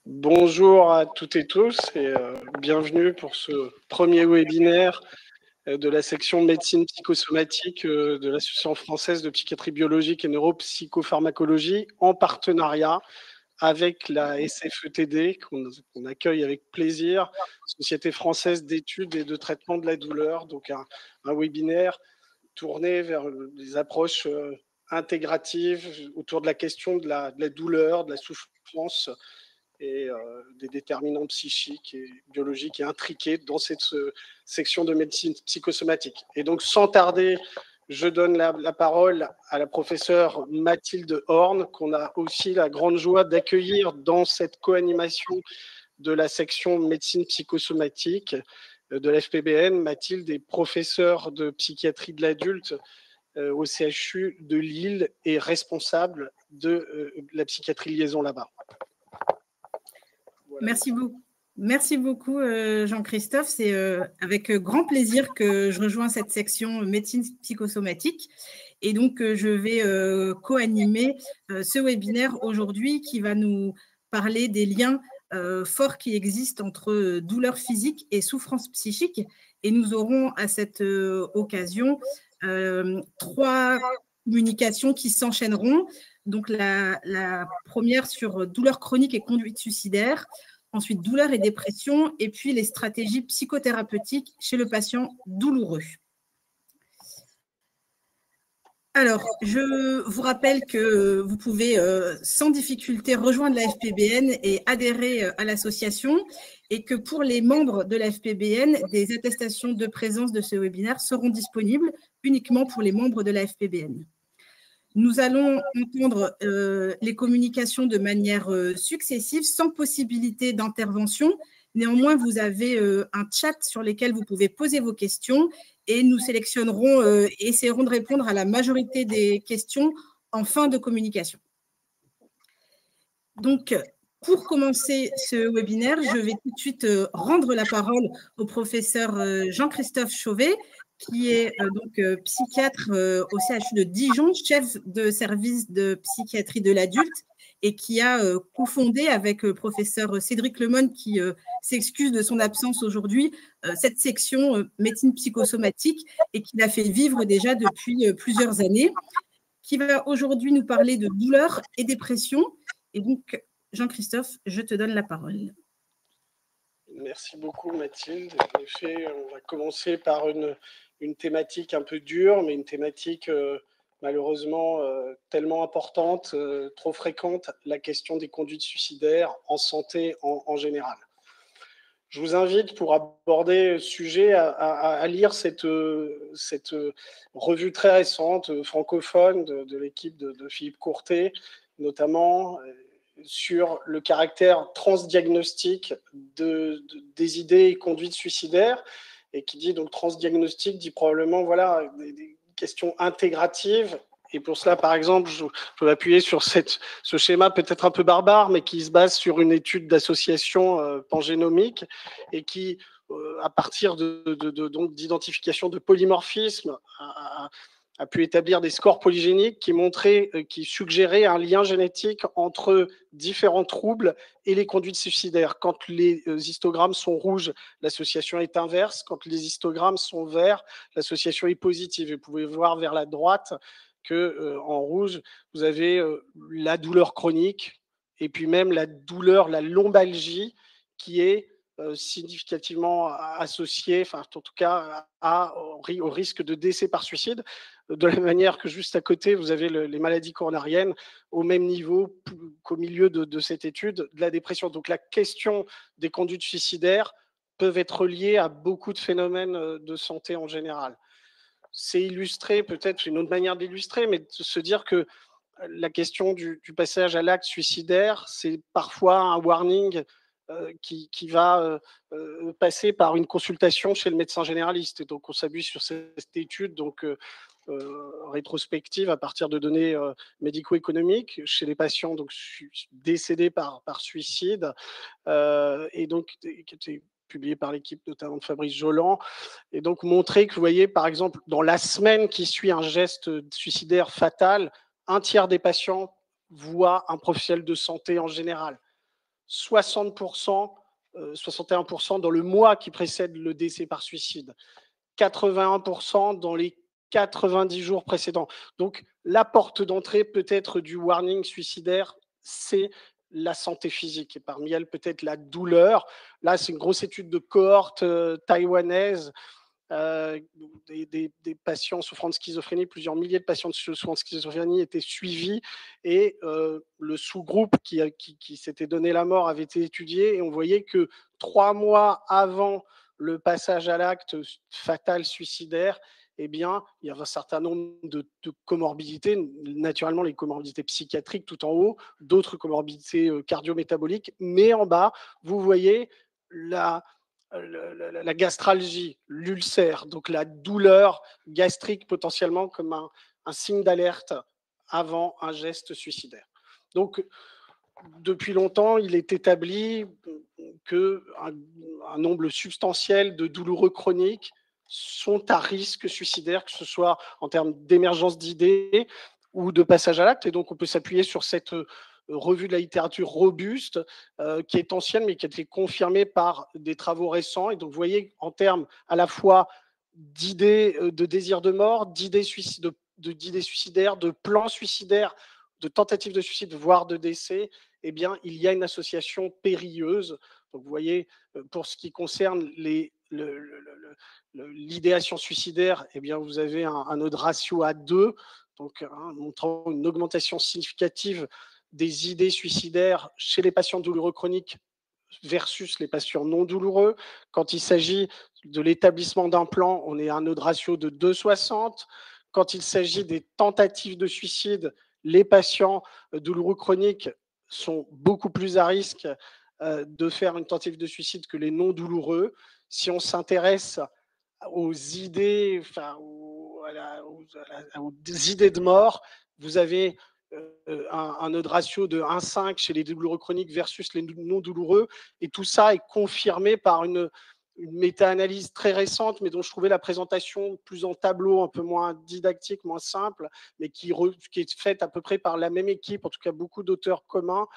Bonjour à toutes et tous et bienvenue pour ce premier webinaire de la section médecine psychosomatique de l'Association française de psychiatrie biologique et neuropsychopharmacologie en partenariat avec la SFETD qu'on accueille avec plaisir, Société française d'études et de traitement de la douleur, donc un webinaire tourné vers des approches intégratives autour de la question de la douleur, de la souffrance et des déterminants psychiques et biologiques et intriqués dans cette section de médecine psychosomatique. Et donc, sans tarder, je donne la parole à la professeure Mathilde Horn, qu'on a aussi la grande joie d'accueillir dans cette co-animation de la section médecine psychosomatique de l'FPBN. Mathilde est professeure de psychiatrie de l'adulte au CHU de Lille et responsable de la psychiatrie liaison là-bas. Voilà. Merci beaucoup Jean-Christophe. C'est avec grand plaisir que je rejoins cette section médecine psychosomatique. Et donc, je vais co-animer ce webinaire aujourd'hui qui va nous parler des liens forts qui existent entre douleur physique et souffrance psychique. Et nous aurons à cette occasion 3 communications qui s'enchaîneront. Donc, la première sur douleur chronique et conduite suicidaire, ensuite douleur et dépression, et puis les stratégies psychothérapeutiques chez le patient douloureux. Alors, je vous rappelle que vous pouvez sans difficulté rejoindre la FPBN et adhérer à l'association, et que pour les membres de la FPBN, des attestations de présence de ce webinaire seront disponibles uniquement pour les membres de la FPBN. Nous allons entendre les communications de manière successive, sans possibilité d'intervention. Néanmoins, vous avez un chat sur lequel vous pouvez poser vos questions et nous sélectionnerons et essaierons de répondre à la majorité des questions en fin de communication. Donc, pour commencer ce webinaire, je vais tout de suite rendre la parole au professeur Jean-Christophe Chauvet, qui est donc psychiatre au CHU de Dijon, chef de service de psychiatrie de l'adulte, et qui a cofondé avec professeur Cédric Lemoine, qui s'excuse de son absence aujourd'hui, cette section médecine psychosomatique et qui l'a fait vivre déjà depuis plusieurs années, qui va aujourd'hui nous parler de douleur et dépression. Et donc, Jean-Christophe, je te donne la parole. Merci beaucoup Mathilde. En effet, on va commencer par une thématique un peu dure, mais une thématique malheureusement tellement importante, trop fréquente, la question des conduites suicidaires en santé en général. Je vous invite, pour aborder le sujet, à lire cette revue très récente, francophone, de l'équipe de Philippe Courtet, notamment sur le caractère transdiagnostique des idées et conduites suicidaires, et qui dit donc transdiagnostic, dit probablement voilà, des questions intégratives. Et pour cela, par exemple, je peux m'appuyer sur ce schéma peut-être un peu barbare, mais qui se base sur une étude d'association pangénomique et qui, à partir d'identification de polymorphisme, a pu établir des scores polygéniques qui suggéraient un lien génétique entre différents troubles et les conduites suicidaires. Quand les histogrammes sont rouges, l'association est inverse. Quand les histogrammes sont verts, l'association est positive. Et vous pouvez voir vers la droite qu'en rouge, vous avez la douleur chronique et puis même la douleur, la lombalgie, qui est significativement associée, enfin en tout cas au risque de décès par suicide, de la manière que juste à côté, vous avez les maladies coronariennes au même niveau qu'au milieu de cette étude de la dépression. Donc la question des conduites suicidaires peuvent être liées à beaucoup de phénomènes de santé en général. C'est illustré, peut-être une autre manière d'illustrer, mais de se dire que la question du passage à l'acte suicidaire, c'est parfois un warning qui va passer par une consultation chez le médecin généraliste. Et donc, on s'appuie sur cette étude rétrospective à partir de données médico-économiques chez les patients donc, décédés par suicide, et donc qui était publié par l'équipe notamment de Fabrice Jolland, et donc montrer que, vous voyez, par exemple, dans la semaine qui suit un geste suicidaire fatal, un tiers des patients voient un professionnel de santé en général. 60%, 61% dans le mois qui précède le décès par suicide, 81% dans les 90 jours précédents. Donc, la porte d'entrée peut-être du warning suicidaire, c'est la santé physique. Et parmi elles, peut-être la douleur. Là, c'est une grosse étude de cohorte taïwanaise. Des patients souffrant de schizophrénie, plusieurs milliers de patients souffrant de schizophrénie étaient suivis et le sous-groupe qui s'était donné la mort avait été étudié et on voyait que 3 mois avant le passage à l'acte fatal suicidaire, eh bien, il y avait un certain nombre de comorbidités, naturellement les comorbidités psychiatriques tout en haut, d'autres comorbidités cardio-métaboliques, mais en bas, vous voyez la gastralgie, l'ulcère, donc la douleur gastrique potentiellement comme un signe d'alerte avant un geste suicidaire. Donc, depuis longtemps, il est établi qu'un nombre substantiel de douloureux chroniques sont à risque suicidaire, que ce soit en termes d'émergence d'idées ou de passage à l'acte. Et donc, on peut s'appuyer sur cette revue de la littérature robuste, qui est ancienne, mais qui a été confirmée par des travaux récents. Et donc, vous voyez, en termes à la fois d'idées de désir de mort, d'idées suicidaires, de plans suicidaires, de tentatives de suicide, voire de décès, eh bien, il y a une association périlleuse. Donc, vous voyez, pour ce qui concerne l'idéation suicidaire, eh bien, vous avez un odds ratio à 2, donc montrant une augmentation significative des idées suicidaires chez les patients douloureux chroniques versus les patients non douloureux. Quand il s'agit de l'établissement d'un plan, on est à un odds ratio de 2,60. Quand il s'agit des tentatives de suicide, les patients douloureux chroniques sont beaucoup plus à risque de faire une tentative de suicide que les non douloureux. Si on s'intéresse aux idées, enfin, aux idées de mort, vous avez un odds ratio de 1,5 chez les douloureux chroniques versus les non douloureux. Et tout ça est confirmé par une méta-analyse très récente, mais dont je trouvais la présentation plus en tableau, un peu moins didactique, moins simple, mais qui est faite à peu près par la même équipe, en tout cas beaucoup d'auteurs communs,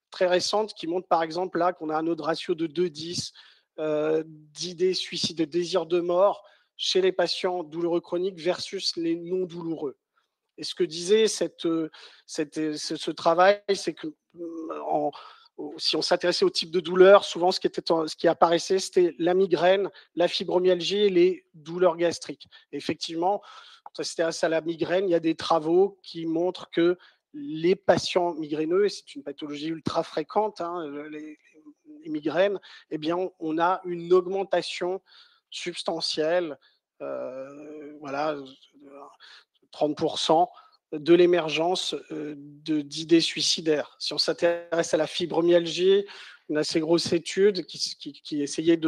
très récentes, qui montrent par exemple là qu'on a un odds ratio de 2,10 d'idées suicides, de désir de mort chez les patients douloureux chroniques versus les non douloureux. Et ce que disait ce travail, c'est que si on s'intéressait au type de douleur, souvent ce qui apparaissait, c'était la migraine, la fibromyalgie et les douleurs gastriques. Et effectivement, quand on s'intéresse à la migraine, il y a des travaux qui montrent que les patients migraineux, et c'est une pathologie ultra fréquente, les migraines, eh bien, on a une augmentation substantielle, voilà, 30% de l'émergence d'idées suicidaires. Si on s'intéresse à la fibromyalgie, une assez grosse étude qui essayait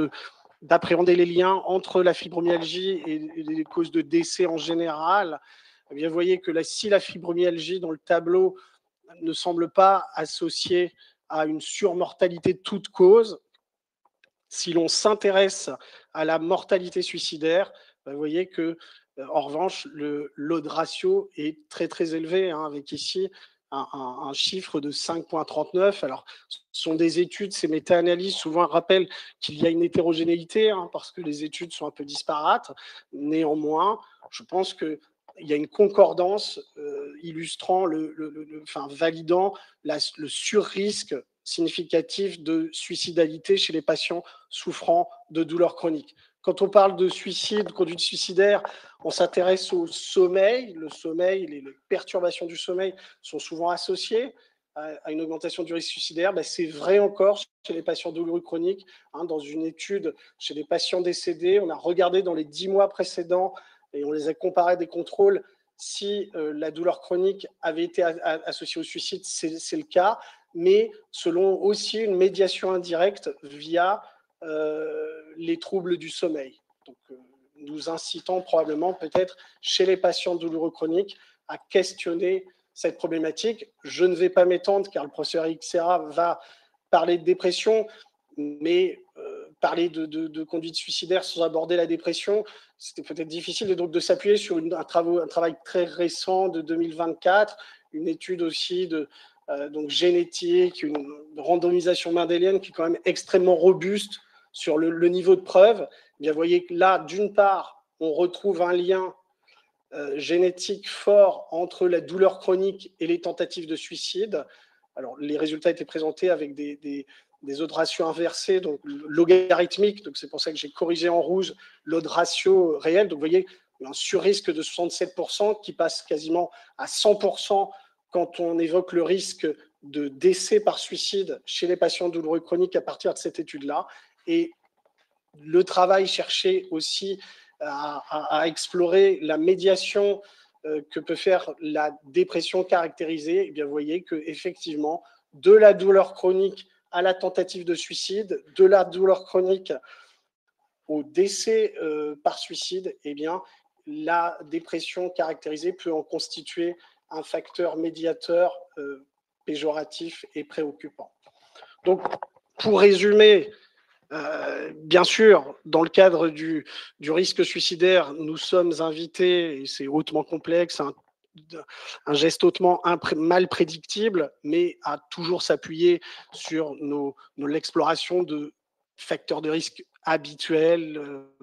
d'appréhender les liens entre la fibromyalgie et les causes de décès en général. Eh bien, vous voyez que si la fibromyalgie dans le tableau ne semble pas associée à une surmortalité de toute cause, si l'on s'intéresse à la mortalité suicidaire, vous voyez que, en revanche, l'odds ratio est très très élevé, avec ici un chiffre de 5,39. Alors, ce sont des études, ces méta-analyses souvent rappellent qu'il y a une hétérogénéité, parce que les études sont un peu disparates. Néanmoins, je pense qu'il y a une concordance illustrant, validant le surrisque significatif de suicidalité chez les patients souffrant de douleurs chroniques. Quand on parle de suicide, conduite suicidaire, on s'intéresse au sommeil. Le sommeil, les perturbations du sommeil sont souvent associées à une augmentation du risque suicidaire. C'est vrai encore chez les patients douloureux chroniques. Dans une étude chez les patients décédés, on a regardé dans les 10 mois précédents et on les a comparés à des contrôles si la douleur chronique avait été associée au suicide. C'est le cas, mais selon aussi une médiation indirecte via les troubles du sommeil. Donc, nous incitons probablement peut-être chez les patients douloureux chroniques à questionner cette problématique. Je ne vais pas m'étendre car le professeur Xera va parler de dépression, mais parler de conduite suicidaire sans aborder la dépression, c'était peut-être difficile, et donc de s'appuyer sur un travail très récent de 2024, une étude aussi donc génétique, une randomisation mendélienne qui est quand même extrêmement robuste sur le niveau de preuve. Eh bien, vous voyez que là, d'une part, on retrouve un lien génétique fort entre la douleur chronique et les tentatives de suicide. Alors, les résultats étaient présentés avec des odds ratios inversés, donc logarithmiques. Donc, c'est pour ça que j'ai corrigé en rouge l'odd ratio réel. Donc, vous voyez, un surrisque de 67% qui passe quasiment à 100% quand on évoque le risque de décès par suicide chez les patients douloureux chroniques à partir de cette étude-là. Et le travail cherché aussi à explorer la médiation que peut faire la dépression caractérisée, eh bien, vous voyez qu'effectivement, de la douleur chronique à la tentative de suicide, de la douleur chronique au décès par suicide, eh bien, la dépression caractérisée peut en constituer un facteur médiateur péjoratif et préoccupant. Donc, pour résumer, bien sûr, dans le cadre du risque suicidaire, nous sommes invités, et c'est hautement complexe, un geste hautement mal prédictible, mais à toujours s'appuyer sur l'exploration de facteurs de risque habituels,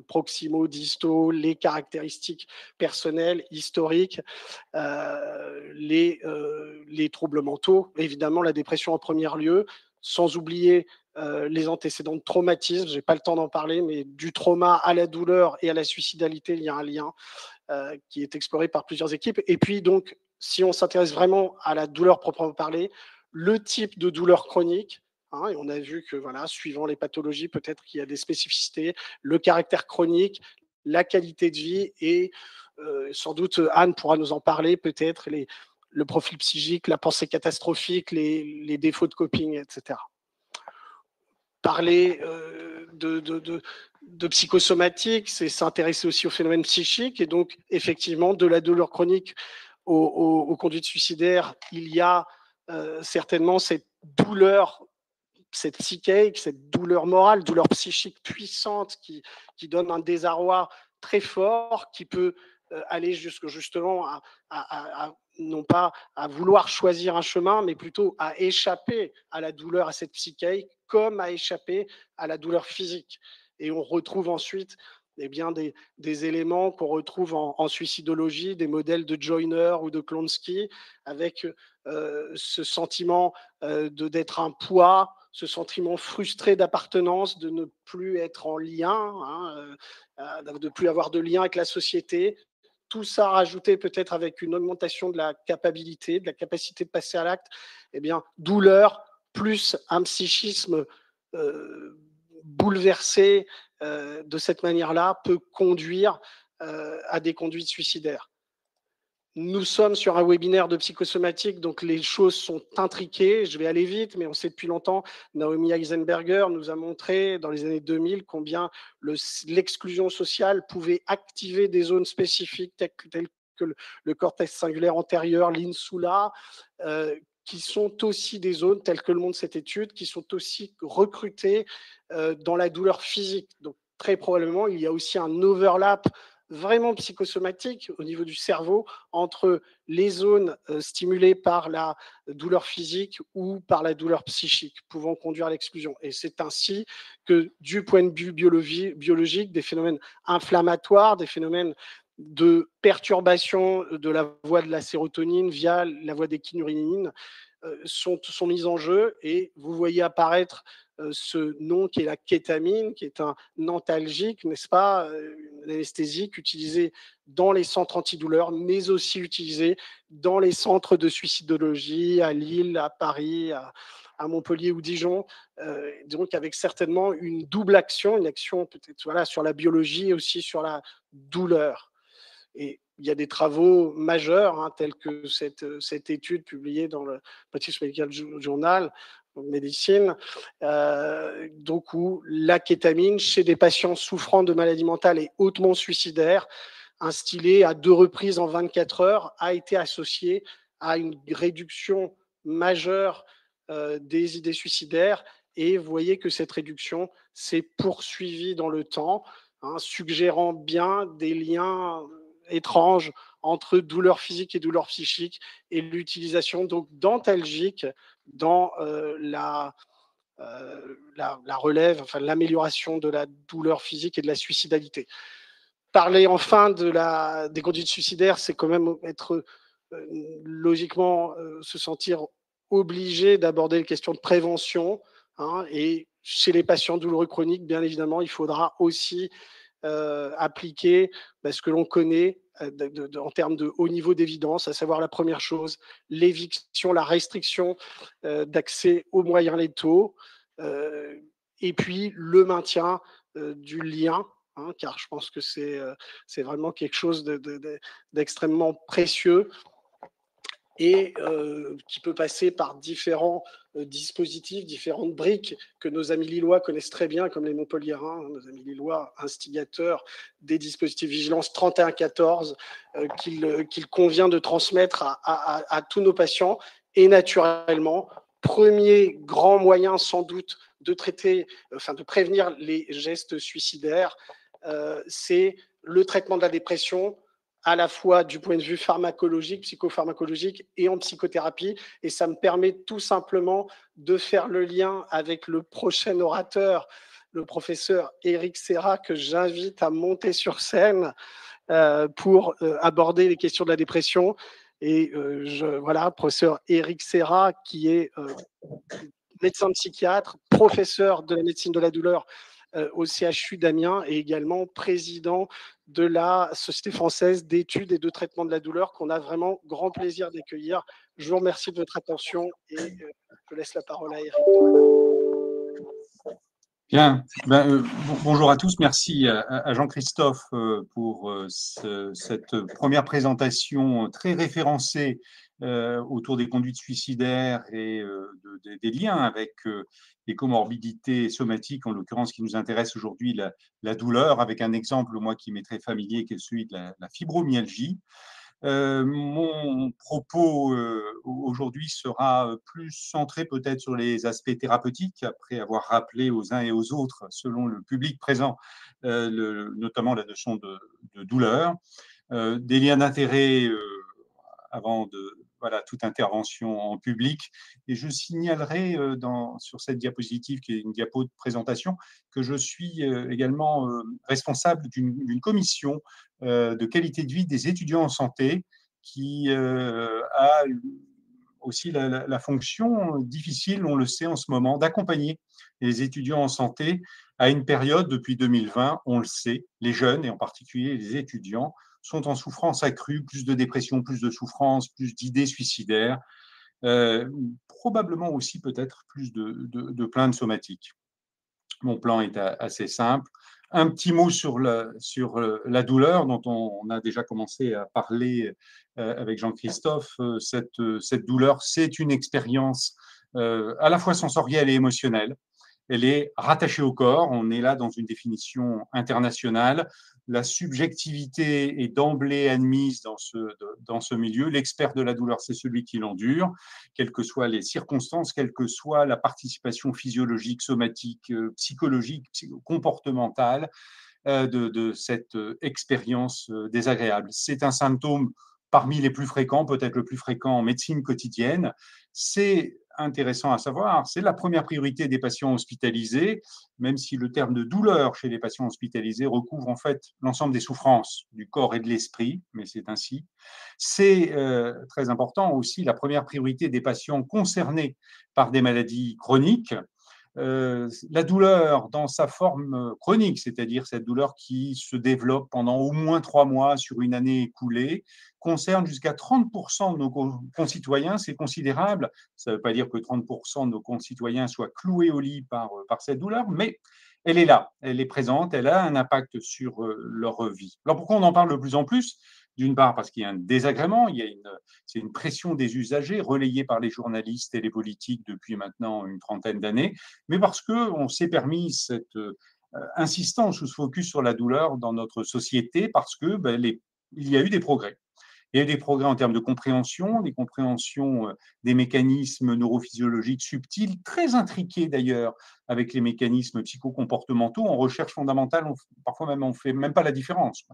proximaux, distaux, les caractéristiques personnelles, historiques, les troubles mentaux, évidemment la dépression en premier lieu, sans oublier les antécédents de traumatisme. Je n'ai pas le temps d'en parler, mais du trauma à la douleur et à la suicidalité, il y a un lien qui est exploré par plusieurs équipes. Et puis donc, si on s'intéresse vraiment à la douleur proprement parlée, le type de douleur chronique, et on a vu que voilà, suivant les pathologies, peut-être qu'il y a des spécificités, le caractère chronique, la qualité de vie et sans doute Anne pourra nous en parler, peut-être le profil psychique, la pensée catastrophique, les défauts de coping, etc. Parler de psychosomatique, c'est s'intéresser aussi aux phénomènes psychiques et donc effectivement de la douleur chronique aux conduites suicidaires, il y a certainement cette douleur, cette psychique, cette douleur morale, douleur psychique puissante qui donne un désarroi très fort, qui peut aller justement non pas à vouloir choisir un chemin, mais plutôt à échapper à la douleur, à cette psychique, comme à échapper à la douleur physique. Et on retrouve ensuite bien, des éléments qu'on retrouve en suicidologie, des modèles de Joyner ou de Klonsky, avec ce sentiment d'être un poids, ce sentiment frustré d'appartenance, de ne plus être en lien, de ne plus avoir de lien avec la société. Tout ça rajouté peut-être avec une augmentation de la capacité de passer à l'acte, eh bien, douleur plus un psychisme bouleversé de cette manière-là peut conduire à des conduites suicidaires. Nous sommes sur un webinaire de psychosomatique, donc les choses sont intriquées. Je vais aller vite, mais on sait depuis longtemps, Naomi Eisenberger nous a montré dans les années 2000 combien l'exclusion sociale pouvait activer des zones spécifiques telles que le cortex singulaire antérieur, l'insula, qui sont aussi des zones telles que le montre cette étude, qui sont aussi recrutées dans la douleur physique. Donc très probablement, il y a aussi un overlap vraiment psychosomatique au niveau du cerveau entre les zones stimulées par la douleur physique ou par la douleur psychique, pouvant conduire à l'exclusion. Et c'est ainsi que, du point de vue biologique, des phénomènes inflammatoires, des phénomènes de perturbation de la voie de la sérotonine via la voie des kynurénines sont mises en jeu, et vous voyez apparaître ce nom qui est la kétamine, qui est un antalgique, n'est-ce pas, une anesthésique utilisée dans les centres antidouleurs, mais aussi utilisée dans les centres de suicidologie à Lille, à Paris, à Montpellier ou Dijon, donc avec certainement une double action, une action peut-être voilà, sur la biologie et aussi sur la douleur. Et il y a des travaux majeurs, tels que cette étude publiée dans le British Medical Journal of Medicine, donc où la kétamine, chez des patients souffrant de maladies mentales et hautement suicidaires, instillée à 2 reprises en 24 heures, a été associée à une réduction majeure des idées suicidaires. Et vous voyez que cette réduction s'est poursuivie dans le temps, suggérant bien des liens étranges entre douleur physique et douleur psychique et l'utilisation donc d'antalgiques dans la relève, enfin l'amélioration de la douleur physique et de la suicidalité. Parler enfin des conduites suicidaires, c'est quand même être logiquement se sentir obligé d'aborder les questions de prévention, hein, et chez les patients douloureux chroniques, bien évidemment, il faudra aussi appliquer ce que l'on connaît en termes de haut niveau d'évidence, à savoir la première chose, l'éviction, la restriction d'accès aux moyens létaux, et puis le maintien du lien, hein, car je pense que c'est vraiment quelque chose d'extrêmement précieux et qui peut passer par différents dispositifs, différentes briques que nos amis lillois connaissent très bien, comme les Montpelliérains, nos amis lillois instigateurs des dispositifs vigilance 3114 qu'il convient de transmettre à tous nos patients. Et naturellement, premier grand moyen sans doute de traiter, enfin de prévenir les gestes suicidaires, c'est le traitement de la dépression, à la fois du point de vue pharmacologique, psychopharmacologique et en psychothérapie. Et ça me permet tout simplement de faire le lien avec le prochain orateur, le professeur Éric Serra, que j'invite à monter sur scène pour aborder les questions de la dépression. Et voilà, professeur Éric Serra, qui est médecin psychiatre, professeur de la médecine de la douleur au CHU d'Amiens et également président de la Société française d'études et de traitement de la douleur, qu'on a vraiment grand plaisir d'accueillir. Je vous remercie de votre attention et je laisse la parole à Eric. Bien, bonjour à tous, merci à Jean-Christophe pour cette première présentation très référencée autour des conduites suicidaires et des liens avec les comorbidités somatiques, en l'occurrence qui nous intéresse aujourd'hui, la douleur, avec un exemple, moi, qui m'est très familier, qui est celui de la fibromyalgie. Mon propos aujourd'hui sera plus centré peut-être sur les aspects thérapeutiques, après avoir rappelé aux uns et aux autres, selon le public présent, notamment la notion de douleur, des liens d'intérêt avant toute intervention en public. Et je signalerai sur cette diapositive, qui est une diapo de présentation, que je suis également responsable d'une commission de qualité de vie des étudiants en santé, qui a aussi la fonction difficile, on le sait en ce moment, d'accompagner les étudiants en santé à une période, depuis 2020, on le sait, les jeunes, et en particulier les étudiants, sont en souffrance accrue, plus de dépression, plus de souffrance, plus d'idées suicidaires, probablement aussi peut-être plus de plaintes somatiques. Mon plan est assez simple. Un petit mot sur la douleur, dont on a déjà commencé à parler avec Jean-Christophe. Cette douleur, c'est une expérience à la fois sensorielle et émotionnelle. Elle est rattachée au corps. On est là dans une définition internationale. La subjectivité est d'emblée admise dans ce milieu. L'expert de la douleur, c'est celui qui l'endure, quelles que soient les circonstances, quelle que soit la participation physiologique, somatique, psychologique, comportementale de cette expérience désagréable. C'est un symptôme parmi les plus fréquents, peut-être le plus fréquent en médecine quotidienne. C'est intéressant à savoir, c'est la première priorité des patients hospitalisés, même si le terme de douleur chez les patients hospitalisés recouvre en fait l'ensemble des souffrances du corps et de l'esprit, mais c'est ainsi. C'est très important aussi la première priorité des patients concernés par des maladies chroniques. La douleur dans sa forme chronique, c'est-à-dire cette douleur qui se développe pendant au moins 3 mois sur une année écoulée, concerne jusqu'à 30% de nos concitoyens. C'est considérable. Ça ne veut pas dire que 30% de nos concitoyens soient cloués au lit par cette douleur, mais elle est là, elle est présente, elle a un impact sur leur vie. Alors pourquoi on en parle de plus en plus ? D'une part, parce qu'il y a un désagrément, c'est une pression des usagers relayée par les journalistes et les politiques depuis maintenant une trentaine d'années, mais parce qu'on s'est permis cette insistance ou ce focus sur la douleur dans notre société, parce que il y a eu des progrès. Il y a eu des progrès en termes de compréhension, des compréhensions des mécanismes neurophysiologiques subtils, très intriqués d'ailleurs, avec les mécanismes psychocomportementaux. En recherche fondamentale, parfois même on ne fait même pas la différence.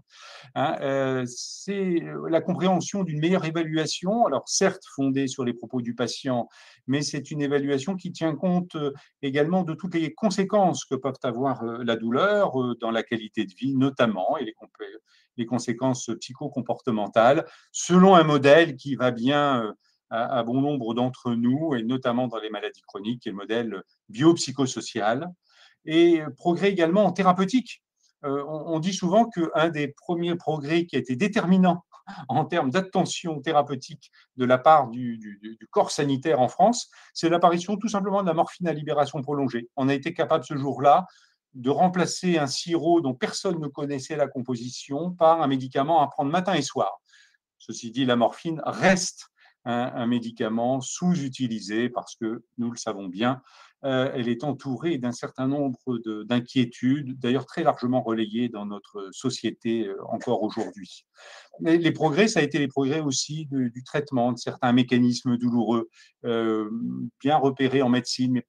Hein, c'est la compréhension d'une meilleure évaluation, alors certes fondée sur les propos du patient, mais c'est une évaluation qui tient compte également de toutes les conséquences que peuvent avoir la douleur dans la qualité de vie notamment, et les conséquences psychocomportementales, selon un modèle qui va bien à bon nombre d'entre nous, et notamment dans les maladies chroniques, qui est le modèle biopsychosocial, et progrès également en thérapeutique. On dit souvent qu'un des premiers progrès qui a été déterminant en termes d'attention thérapeutique de la part du corps sanitaire en France, c'est l'apparition tout simplement de la morphine à libération prolongée. On a été capable ce jour-là de remplacer un sirop dont personne ne connaissait la composition par un médicament à prendre matin et soir. Ceci dit, la morphine reste un médicament sous-utilisé parce que, nous le savons bien, elle est entourée d'un certain nombre d'inquiétudes, d'ailleurs très largement relayées dans notre société encore aujourd'hui. Les progrès, ça a été les progrès aussi du traitement de certains mécanismes douloureux, bien repérés en médecine, mais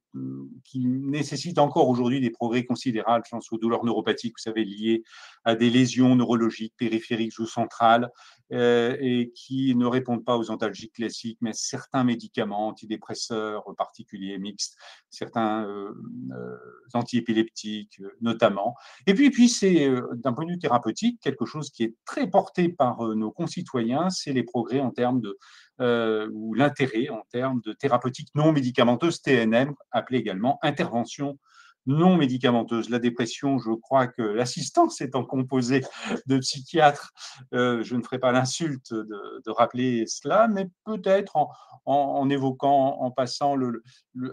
qui nécessitent encore aujourd'hui des progrès considérables. Je pense aux douleurs neuropathiques, vous savez, liées à des lésions neurologiques périphériques ou centrales, et qui ne répondent pas aux antalgiques classiques, mais certains médicaments, antidépresseurs particuliers, mixtes, certains antiépileptiques notamment. Et puis c'est, d'un point de vue thérapeutique, quelque chose qui est très porté par nos concitoyens, c'est les progrès en termes de, ou l'intérêt en termes de thérapeutique non médicamenteuse, TNM, appelée également intervention non médicamenteuse. La dépression, je crois que l'assistance étant composée de psychiatres, je ne ferai pas l'insulte de rappeler cela, mais peut-être en évoquant, en passant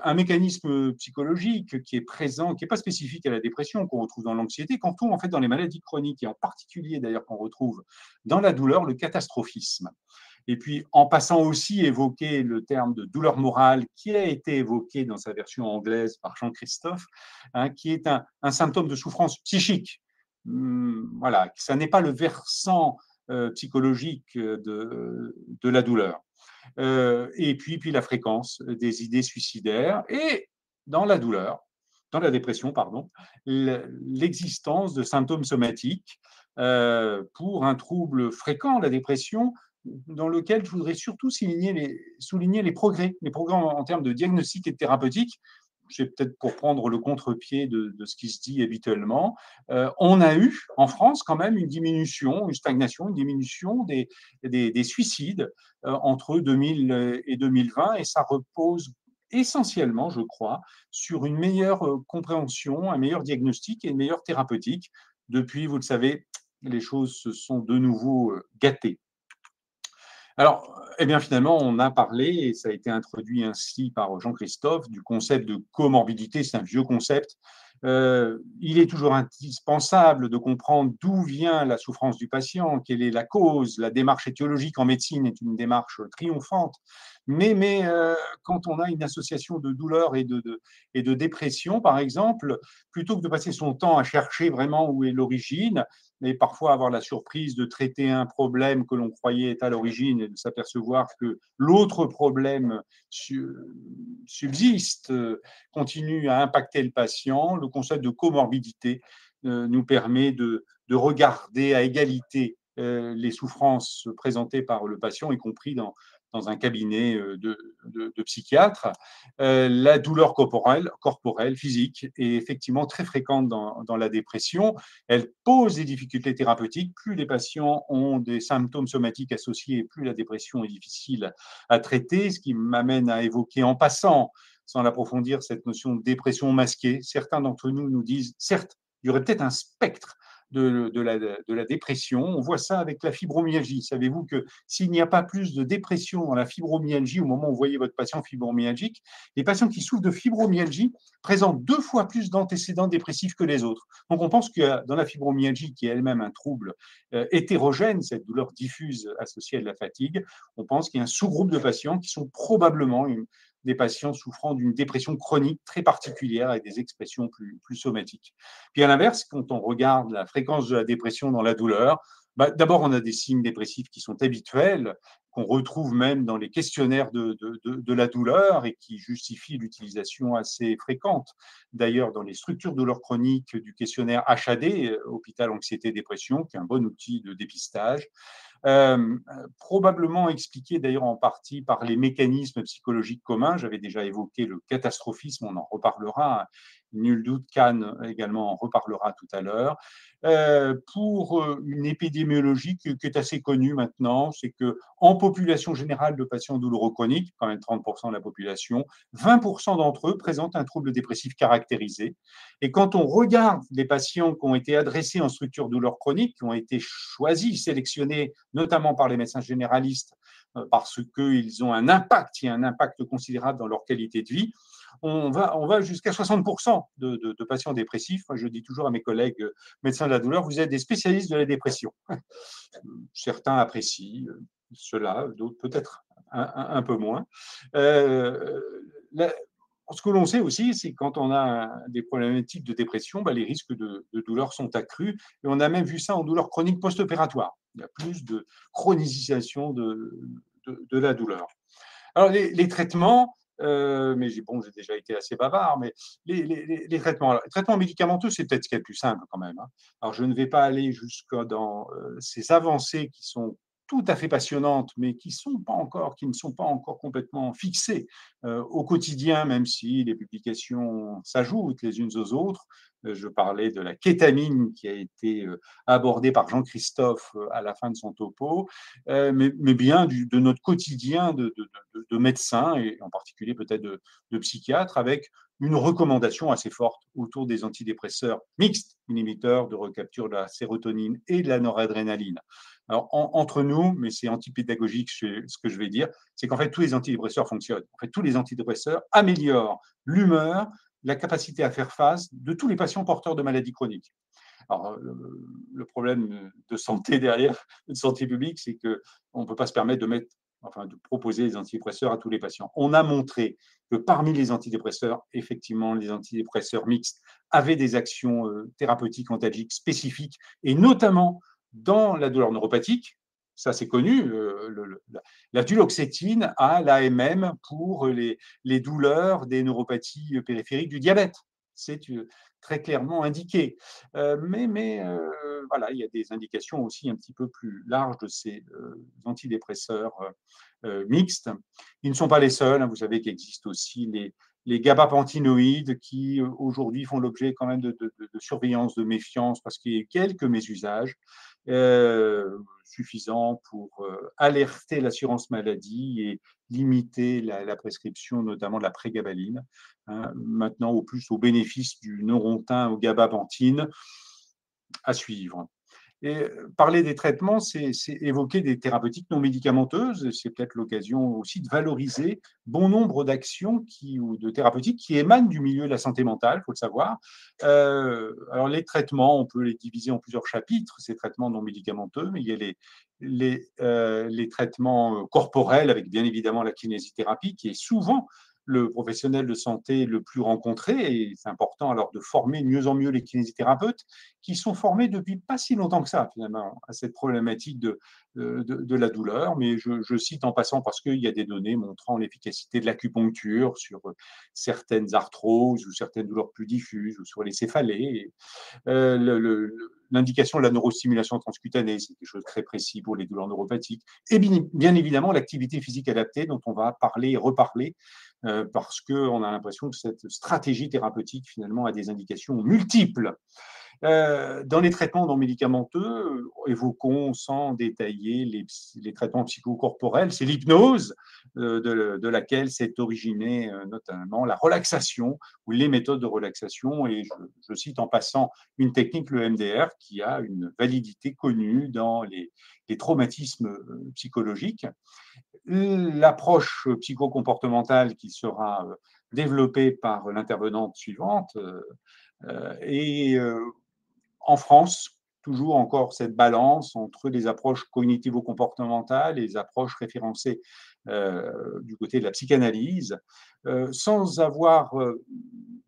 un mécanisme psychologique qui est présent, qui n'est pas spécifique à la dépression, qu'on retrouve dans l'anxiété, qu'on retrouve en fait dans les maladies chroniques, et en particulier d'ailleurs qu'on retrouve dans la douleur, le catastrophisme. Et puis, en passant aussi évoquer le terme de douleur morale qui a été évoqué dans sa version anglaise par Jean-Christophe, hein, qui est un symptôme de souffrance psychique. Voilà, ça n'est pas le versant psychologique de la douleur. Et puis la fréquence des idées suicidaires, et dans la douleur, dans la dépression, pardon, l'existence de symptômes somatiques pour un trouble fréquent, la dépression, dans lequel je voudrais surtout souligner les progrès en termes de diagnostic et de thérapeutique. C'est peut-être pour prendre le contre-pied de ce qui se dit habituellement. On a eu en France quand même une diminution, une stagnation, une diminution des suicides entre 2000 et 2020, et ça repose essentiellement, je crois, sur une meilleure compréhension, un meilleur diagnostic et une meilleure thérapeutique. Depuis, vous le savez, les choses se sont de nouveau gâtées. Alors, eh bien, finalement, on a parlé, et ça a été introduit ainsi par Jean-Christophe, du concept de comorbidité. C'est un vieux concept. Il est toujours indispensable de comprendre d'où vient la souffrance du patient, quelle est la cause. La démarche étiologique en médecine est une démarche triomphante. Mais quand on a une association de douleur et de dépression, par exemple, plutôt que de passer son temps à chercher vraiment où est l'origine, et parfois avoir la surprise de traiter un problème que l'on croyait être à l'origine et de s'apercevoir que l'autre problème subsiste, continue à impacter le patient, le concept de comorbidité nous permet de regarder à égalité les souffrances présentées par le patient, y compris dans un cabinet de psychiatre. La douleur corporelle, physique, est effectivement très fréquente dans la dépression. Elle pose des difficultés thérapeutiques. Plus les patients ont des symptômes somatiques associés, plus la dépression est difficile à traiter, ce qui m'amène à évoquer en passant, sans l'approfondir, cette notion de dépression masquée. Certains d'entre nous disent, certes, il y aurait peut-être un spectre de la dépression. On voit ça avec la fibromyalgie. Savez-vous que s'il n'y a pas plus de dépression dans la fibromyalgie au moment où vous voyez votre patient fibromyalgique, les patients qui souffrent de fibromyalgie présentent 2 fois plus d'antécédents dépressifs que les autres. Donc on pense que dans la fibromyalgie, qui est elle-même un trouble hétérogène, cette douleur diffuse associée à de la fatigue, on pense qu'il y a un sous-groupe de patients qui sont probablement des patients souffrant d'une dépression chronique très particulière avec des expressions plus somatiques. Puis à l'inverse, quand on regarde la fréquence de la dépression dans la douleur, D'abord, on a des signes dépressifs qui sont habituels, qu'on retrouve même dans les questionnaires de la douleur et qui justifient l'utilisation assez fréquente. D'ailleurs, dans les structures de douleur chronique du questionnaire HAD, Hôpital Anxiété Dépression, qui est un bon outil de dépistage, probablement expliqué d'ailleurs en partie par les mécanismes psychologiques communs. J'avais déjà évoqué le catastrophisme, on en reparlera. Nul doute qu'Anne également en reparlera tout à l'heure. Pour une épidémiologie qui est assez connue maintenant, c'est qu'en population générale de patients douloureux chroniques, quand même 30% de la population, 20% d'entre eux présentent un trouble dépressif caractérisé. Et quand on regarde les patients qui ont été adressés en structure douleur chronique, qui ont été choisis, sélectionnés notamment par les médecins généralistes, parce qu'ils ont un impact, il y a un impact considérable dans leur qualité de vie, on va jusqu'à 60% de patients dépressifs. Je dis toujours à mes collègues médecins de la douleur, vous êtes des spécialistes de la dépression. Certains apprécient cela, d'autres peut-être un peu moins. Ce que l'on sait aussi, c'est que quand on a des problématiques de dépression, les risques de douleur sont accrus. Et on a même vu ça en douleur chronique post-opératoire. Il y a plus de chronisation de la douleur. Alors, les traitements, mais j'ai déjà été assez bavard, mais les traitements. Alors, les traitements médicamenteux, c'est peut-être ce qui est le plus simple quand même. Alors, je ne vais pas aller jusque dans ces avancées qui sont tout à fait passionnantes, mais qui ne sont pas encore complètement fixées au quotidien, même si les publications s'ajoutent les unes aux autres. Je parlais de la kétamine qui a été abordée par Jean-Christophe à la fin de son topo, mais bien de notre quotidien de médecins, et en particulier peut-être de psychiatres, avec une recommandation assez forte autour des antidépresseurs mixtes, inhibiteurs de recapture de la sérotonine et de la noradrénaline. Alors, entre nous, mais c'est antipédagogique ce que je vais dire, c'est qu'en fait, tous les antidépresseurs fonctionnent. En fait, tous les antidépresseurs améliorent l'humeur, la capacité à faire face de tous les patients porteurs de maladies chroniques. Alors, le problème de santé derrière, de santé publique, c'est qu'on ne peut pas se permettre de proposer des antidépresseurs à tous les patients. On a montré que parmi les antidépresseurs, effectivement, les antidépresseurs mixtes avaient des actions thérapeutiques antalgiques spécifiques, et notamment dans la douleur neuropathique. Ça, c'est connu. La duloxétine a l'AMM pour les douleurs des neuropathies périphériques du diabète. C'est très clairement indiqué. Mais voilà, il y a des indications aussi un petit peu plus larges de ces antidépresseurs mixtes. Ils ne sont pas les seuls. Vous savez qu'il existe aussi les gabapentinoïdes qui aujourd'hui font l'objet quand même de surveillance, de méfiance, parce qu'il y a quelques mésusages suffisants pour alerter l'assurance maladie et limiter la prescription, notamment de la prégabaline. Maintenant, au bénéfice du neurontin au gabapentine, à suivre. Et parler des traitements, c'est évoquer des thérapeutiques non médicamenteuses. C'est peut-être l'occasion aussi de valoriser bon nombre d'actions ou de thérapeutiques qui émanent du milieu de la santé mentale, il faut le savoir. Alors, les traitements, on peut les diviser en plusieurs chapitres, ces traitements non médicamenteux, mais il y a les traitements corporels, avec bien évidemment la kinésithérapie, qui est souvent le professionnel de santé le plus rencontré, et c'est important alors de former de mieux en mieux les kinésithérapeutes qui sont formés depuis pas si longtemps que ça, finalement, à cette problématique de la douleur. Mais je cite en passant parce qu'il y a des données montrant l'efficacité de l'acupuncture sur certaines arthroses ou certaines douleurs plus diffuses ou sur les céphalées. L'indication de la neurostimulation transcutanée, c'est quelque chose de très précis pour les douleurs neuropathiques. Et bien évidemment, l'activité physique adaptée dont on va parler et reparler, parce qu'on a l'impression que cette stratégie thérapeutique, finalement, a des indications multiples. Dans les traitements non médicamenteux, évoquons sans détailler les traitements psychocorporels, c'est l'hypnose de laquelle s'est originée notamment la relaxation ou les méthodes de relaxation. Et je cite en passant une technique, le MDR, qui a une validité connue dans les traumatismes psychologiques. L'approche psychocomportementale qui sera développée par l'intervenante suivante et en France, toujours encore cette balance entre les approches cognitivo-comportementales et les approches référencées du côté de la psychanalyse, sans avoir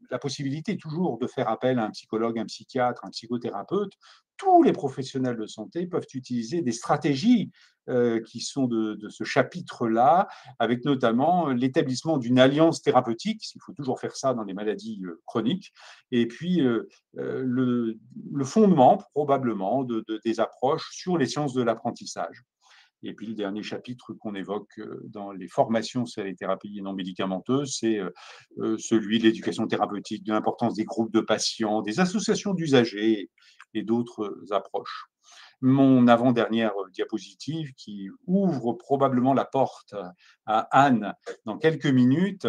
la possibilité toujours de faire appel à un psychologue, un psychiatre, un psychothérapeute tous les professionnels de santé peuvent utiliser des stratégies qui sont de ce chapitre-là, avec notamment l'établissement d'une alliance thérapeutique, il faut toujours faire ça dans les maladies chroniques, et puis le fondement probablement des approches sur les sciences de l'apprentissage. Et puis le dernier chapitre qu'on évoque dans les formations sur les thérapies non médicamenteuses, c'est celui de l'éducation thérapeutique, de l'importance des groupes de patients, des associations d'usagers et d'autres approches. Mon avant-dernière diapositive, qui ouvre probablement la porte à Anne dans quelques minutes,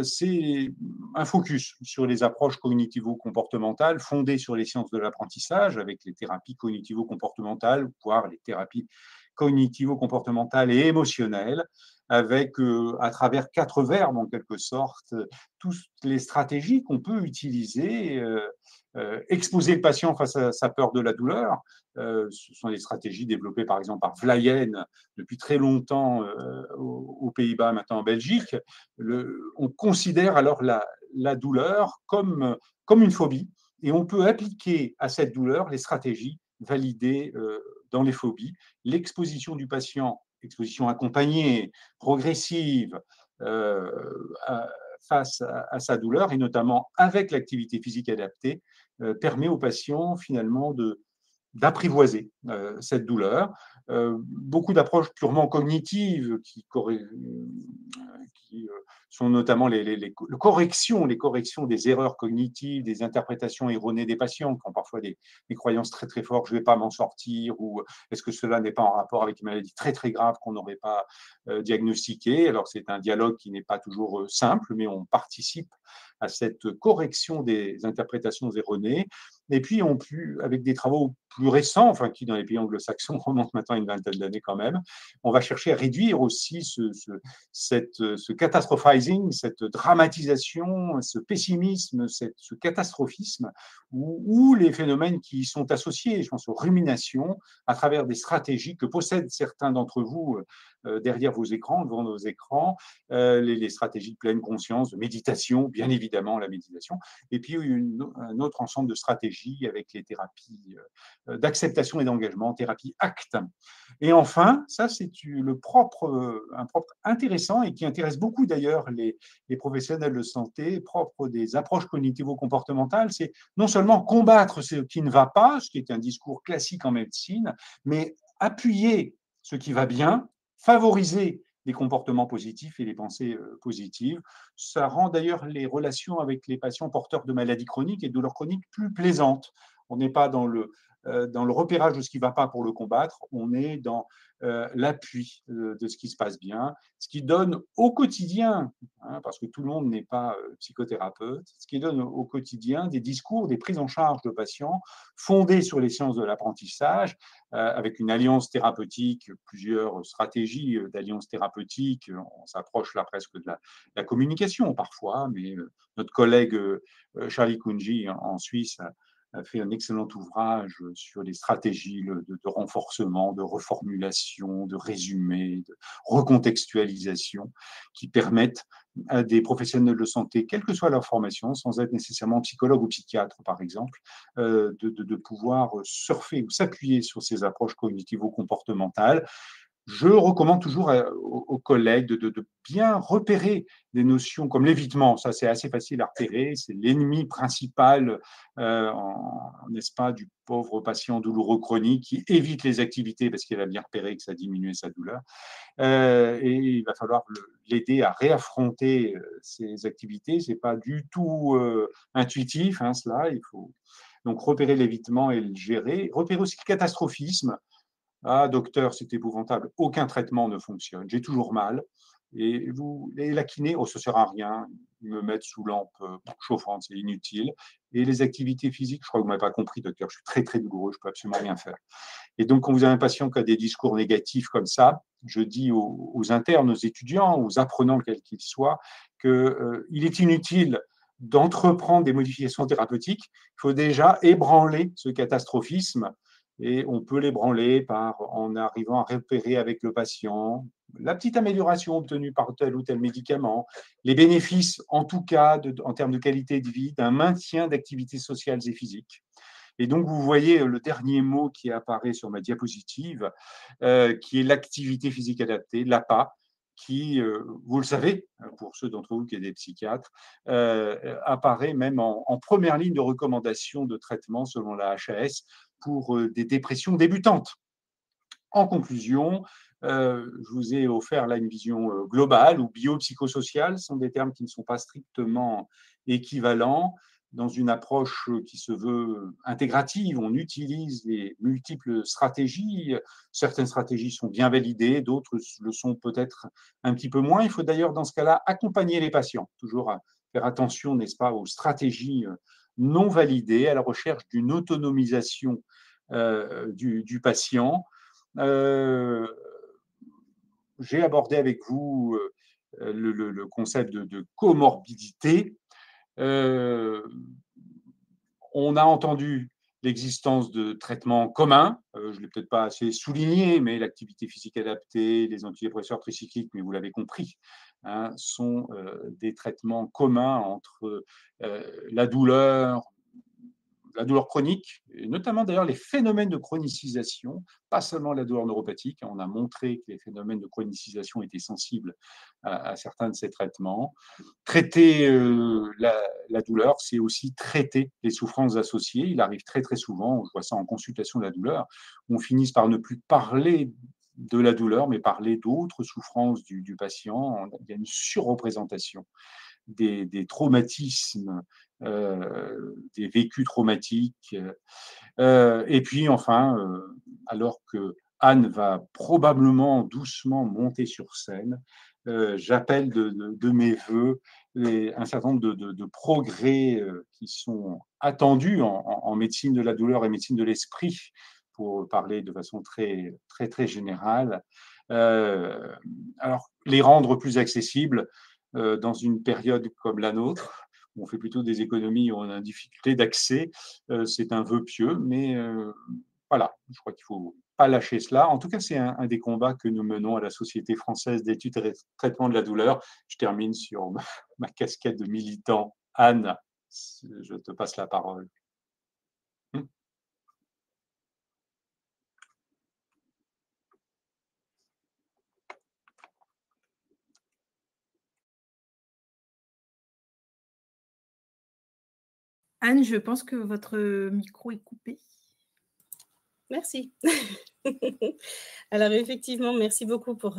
c'est un focus sur les approches cognitivo-comportementales fondées sur les sciences de l'apprentissage, avec les thérapies cognitivo-comportementales, voire les thérapies cognitivo-comportementales et émotionnelles, avec, à travers 4 verbes en quelque sorte, toutes les stratégies qu'on peut utiliser, exposer le patient face à sa peur de la douleur. Ce sont des stratégies développées par exemple par Vlayen depuis très longtemps aux Pays-Bas, maintenant en Belgique. On considère alors la douleur comme une phobie et on peut appliquer à cette douleur les stratégies validées dans les phobies. L'exposition du patient, exposition accompagnée, progressive, face à sa douleur, et notamment avec l'activité physique adaptée, permet au patient finalement d'apprivoiser cette douleur. Beaucoup d'approches purement cognitives qui sont notamment les corrections des erreurs cognitives, des interprétations erronées des patients qui ont parfois des croyances très très fortes, je ne vais pas m'en sortir, ou est-ce que cela n'est pas en rapport avec une maladie très très grave qu'on n'aurait pas diagnostiquée. Alors c'est un dialogue qui n'est pas toujours simple, mais on participe à cette correction des interprétations erronées. Et puis, avec des travaux plus récents, enfin qui dans les pays anglo-saxons remontent maintenant une vingtaine d'années quand même, on va chercher à réduire aussi ce catastrophizing, cette dramatisation, ce pessimisme, ce catastrophisme, ou les phénomènes qui y sont associés, je pense aux ruminations, à travers des stratégies que possèdent certains d'entre vous derrière vos écrans, devant nos écrans, les stratégies de pleine conscience, de méditation, bien évidemment la méditation, et puis un autre ensemble de stratégies avec les thérapies d'acceptation et d'engagement, thérapie ACT. Et enfin, ça c'est un propre intéressant et qui intéresse beaucoup d'ailleurs les professionnels de santé, propre des approches cognitivo-comportementales, c'est non seulement combattre ce qui ne va pas, ce qui est un discours classique en médecine, mais appuyer ce qui va bien, favoriser les comportements positifs et les pensées positives. Ça rend d'ailleurs les relations avec les patients porteurs de maladies chroniques et de douleurs chroniques plus plaisantes. On n'est pas dans le repérage de ce qui ne va pas pour le combattre, on est dans l'appui de ce qui se passe bien, ce qui donne au quotidien, parce que tout le monde n'est pas psychothérapeute, ce qui donne au quotidien des discours, des prises en charge de patients fondés sur les sciences de l'apprentissage, avec une alliance thérapeutique, plusieurs stratégies d'alliance thérapeutique. On s'approche là presque de la communication parfois, mais notre collègue Charlie Kunji en Suisse a fait un excellent ouvrage sur les stratégies de renforcement, de reformulation, de résumé, de recontextualisation, qui permettent à des professionnels de santé, quelle que soit leur formation, sans être nécessairement psychologue ou psychiatre par exemple, de pouvoir surfer ou s'appuyer sur ces approches cognitivo-comportementales. Je recommande toujours aux collègues de bien repérer des notions comme l'évitement. Ça, c'est assez facile à repérer. C'est l'ennemi principal, n'est-ce pas, du pauvre patient douloureux chronique qui évite les activités parce qu'il a bien repéré que ça diminuait sa douleur. Et il va falloir l'aider à réaffronter ces activités. Ce n'est pas du tout intuitif, cela. Il faut donc repérer l'évitement et le gérer. Repérer aussi le catastrophisme. Ah, docteur, c'est épouvantable, aucun traitement ne fonctionne, j'ai toujours mal. Et la kiné, oh, ça ne sert à rien, ils me mettent sous lampe chauffante, c'est inutile. Et les activités physiques, je crois que vous ne m'avez pas compris, docteur, je suis très, très douloureux, je ne peux absolument rien faire. Et donc, quand vous avez un patient qui a des discours négatifs comme ça, je dis aux internes, aux étudiants, aux apprenants, quels qu'ils soient, qu'il est inutile d'entreprendre des modifications thérapeutiques. Il faut déjà ébranler ce catastrophisme. Et on peut l'ébranler en arrivant à repérer avec le patient la petite amélioration obtenue par tel ou tel médicament, les bénéfices, en tout cas, en termes de qualité de vie, d'un maintien d'activités sociales et physiques. Et donc, vous voyez le dernier mot qui apparaît sur ma diapositive, qui est l'activité physique adaptée, l'APA, qui, vous le savez, pour ceux d'entre vous qui êtes des psychiatres, apparaît même en première ligne de recommandation de traitement selon la HAS pour des dépressions débutantes. En conclusion, je vous ai offert là une vision globale ou biopsychosociale, ce sont des termes qui ne sont pas strictement équivalents. Dans une approche qui se veut intégrative, on utilise les multiples stratégies. Certaines stratégies sont bien validées, d'autres le sont peut-être un petit peu moins. Il faut d'ailleurs dans ce cas-là accompagner les patients, toujours faire attention, n'est-ce pas, aux stratégies non validées, à la recherche d'une autonomisation du patient. J'ai abordé avec vous le concept de comorbidité. On a entendu l'existence de traitements communs. Je ne l'ai peut-être pas assez souligné, mais l'activité physique adaptée, les antidépresseurs tricycliques, mais vous l'avez compris, hein, sont des traitements communs entre la douleur chronique, et notamment d'ailleurs les phénomènes de chronicisation, pas seulement la douleur neuropathique. On a montré que les phénomènes de chronicisation étaient sensibles à certains de ces traitements. Traiter la douleur, c'est aussi traiter les souffrances associées. Il arrive très très souvent, je vois ça en consultation de la douleur, on finisse par ne plus parler de la douleur, mais parler d'autres souffrances du patient. Il y a une surreprésentation des traumatismes, des vécus traumatiques. Et puis enfin, alors que Anne va probablement doucement monter sur scène, j'appelle de mes voeux un certain nombre de progrès qui sont attendus en médecine de la douleur et médecine de l'esprit, pour parler de façon très, très, très générale. Alors, les rendre plus accessibles dans une période comme la nôtre, où on fait plutôt des économies, où on a une difficulté d'accès, c'est un vœu pieux, mais voilà, je crois qu'il ne faut pas lâcher cela. En tout cas, c'est un des combats que nous menons à la Société française d'études et traitement de la douleur. Je termine sur ma casquette de militant. Anne, je te passe la parole. Anne, je pense que votre micro est coupé. Merci. Alors effectivement, merci beaucoup pour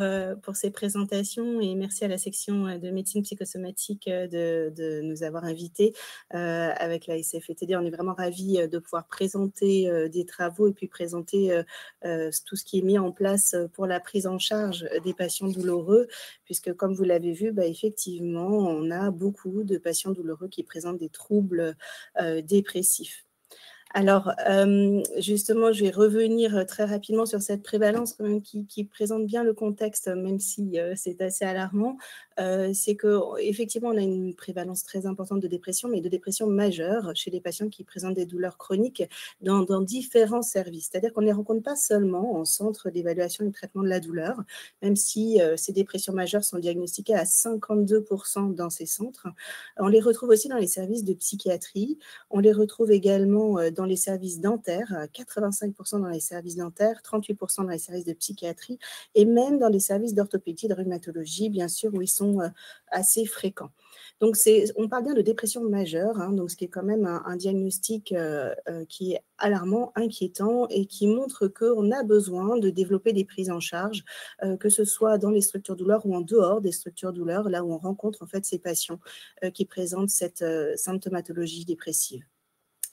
ces présentations et merci à la section de médecine psychosomatique de nous avoir invités avec la SFETD. On est vraiment ravis de pouvoir présenter des travaux et puis présenter tout ce qui est mis en place pour la prise en charge des patients douloureux, puisque comme vous l'avez vu, effectivement, on a beaucoup de patients douloureux qui présentent des troubles dépressifs. Alors, justement, je vais revenir très rapidement sur cette prévalence quand même qui présente bien le contexte, même si c'est assez alarmant. C'est qu'effectivement, on a une prévalence très importante de dépression, mais de dépression majeure chez les patients qui présentent des douleurs chroniques dans différents services. C'est-à-dire qu'on ne les rencontre pas seulement en centre d'évaluation et de traitement de la douleur, même si ces dépressions majeures sont diagnostiquées à 52% dans ces centres. On les retrouve aussi dans les services de psychiatrie. On les retrouve également dans les services dentaires, 85% dans les services dentaires, 38% dans les services de psychiatrie et même dans les services d'orthopédie, de rhumatologie, bien sûr, où ils sont assez fréquents. Donc, on parle bien de dépression majeure, hein, donc ce qui est quand même un diagnostic qui est alarmant, inquiétant et qui montre qu'on a besoin de développer des prises en charge, que ce soit dans les structures douleurs ou en dehors des structures douleurs, là où on rencontre en fait ces patients qui présentent cette symptomatologie dépressive.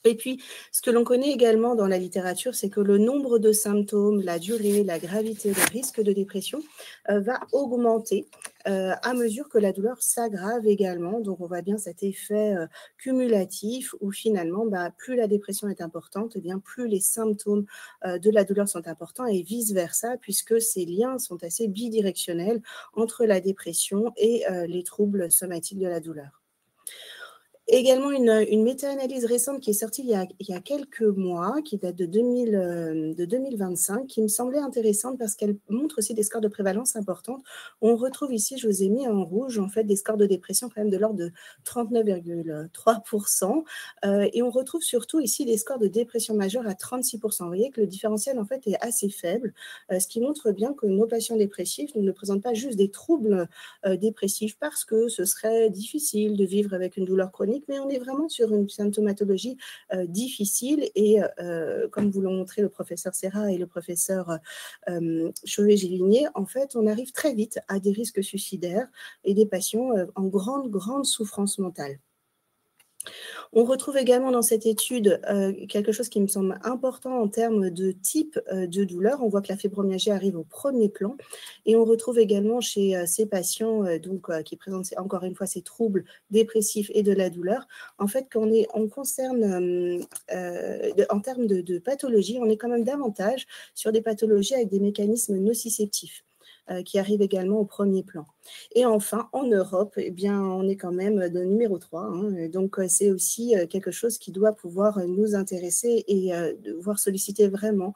Et puis, ce que l'on connaît également dans la littérature, c'est que le nombre de symptômes, la durée, la gravité, le risque de dépression va augmenter à mesure que la douleur s'aggrave également. Donc, on voit bien cet effet cumulatif où finalement, plus la dépression est importante, eh bien, plus les symptômes de la douleur sont importants et vice-versa, puisque ces liens sont assez bidirectionnels entre la dépression et les troubles somatiques de la douleur. également une méta-analyse récente qui est sortie il y a quelques mois, qui date de 2025, qui me semblait intéressante parce qu'elle montre aussi des scores de prévalence importantes. On retrouve ici, je vous ai mis en rouge, en fait, des scores de dépression quand même de l'ordre de 39,3%. Et on retrouve surtout ici des scores de dépression majeure à 36%. Vous voyez que le différentiel, en fait, est assez faible, ce qui montre bien que nos patients dépressifs ne présentent pas juste des troubles dépressifs parce que ce serait difficile de vivre avec une douleur chronique, mais on est vraiment sur une symptomatologie difficile et comme vous l'ont montré le professeur Serra et le professeur Chauvet-Gélinier, en fait, on arrive très vite à des risques suicidaires et des patients en grande souffrance mentale. On retrouve également dans cette étude quelque chose qui me semble important en termes de type de douleur. On voit que la fibromyalgie arrive au premier plan et on retrouve également chez ces patients qui présentent encore une fois ces troubles dépressifs et de la douleur, en fait, on concerne en termes de pathologie, on est quand même davantage sur des pathologies avec des mécanismes nociceptifs qui arrivent également au premier plan. Et enfin, en Europe, eh bien, on est quand même de numéro 3. Hein, donc, c'est aussi quelque chose qui doit pouvoir nous intéresser et devoir solliciter vraiment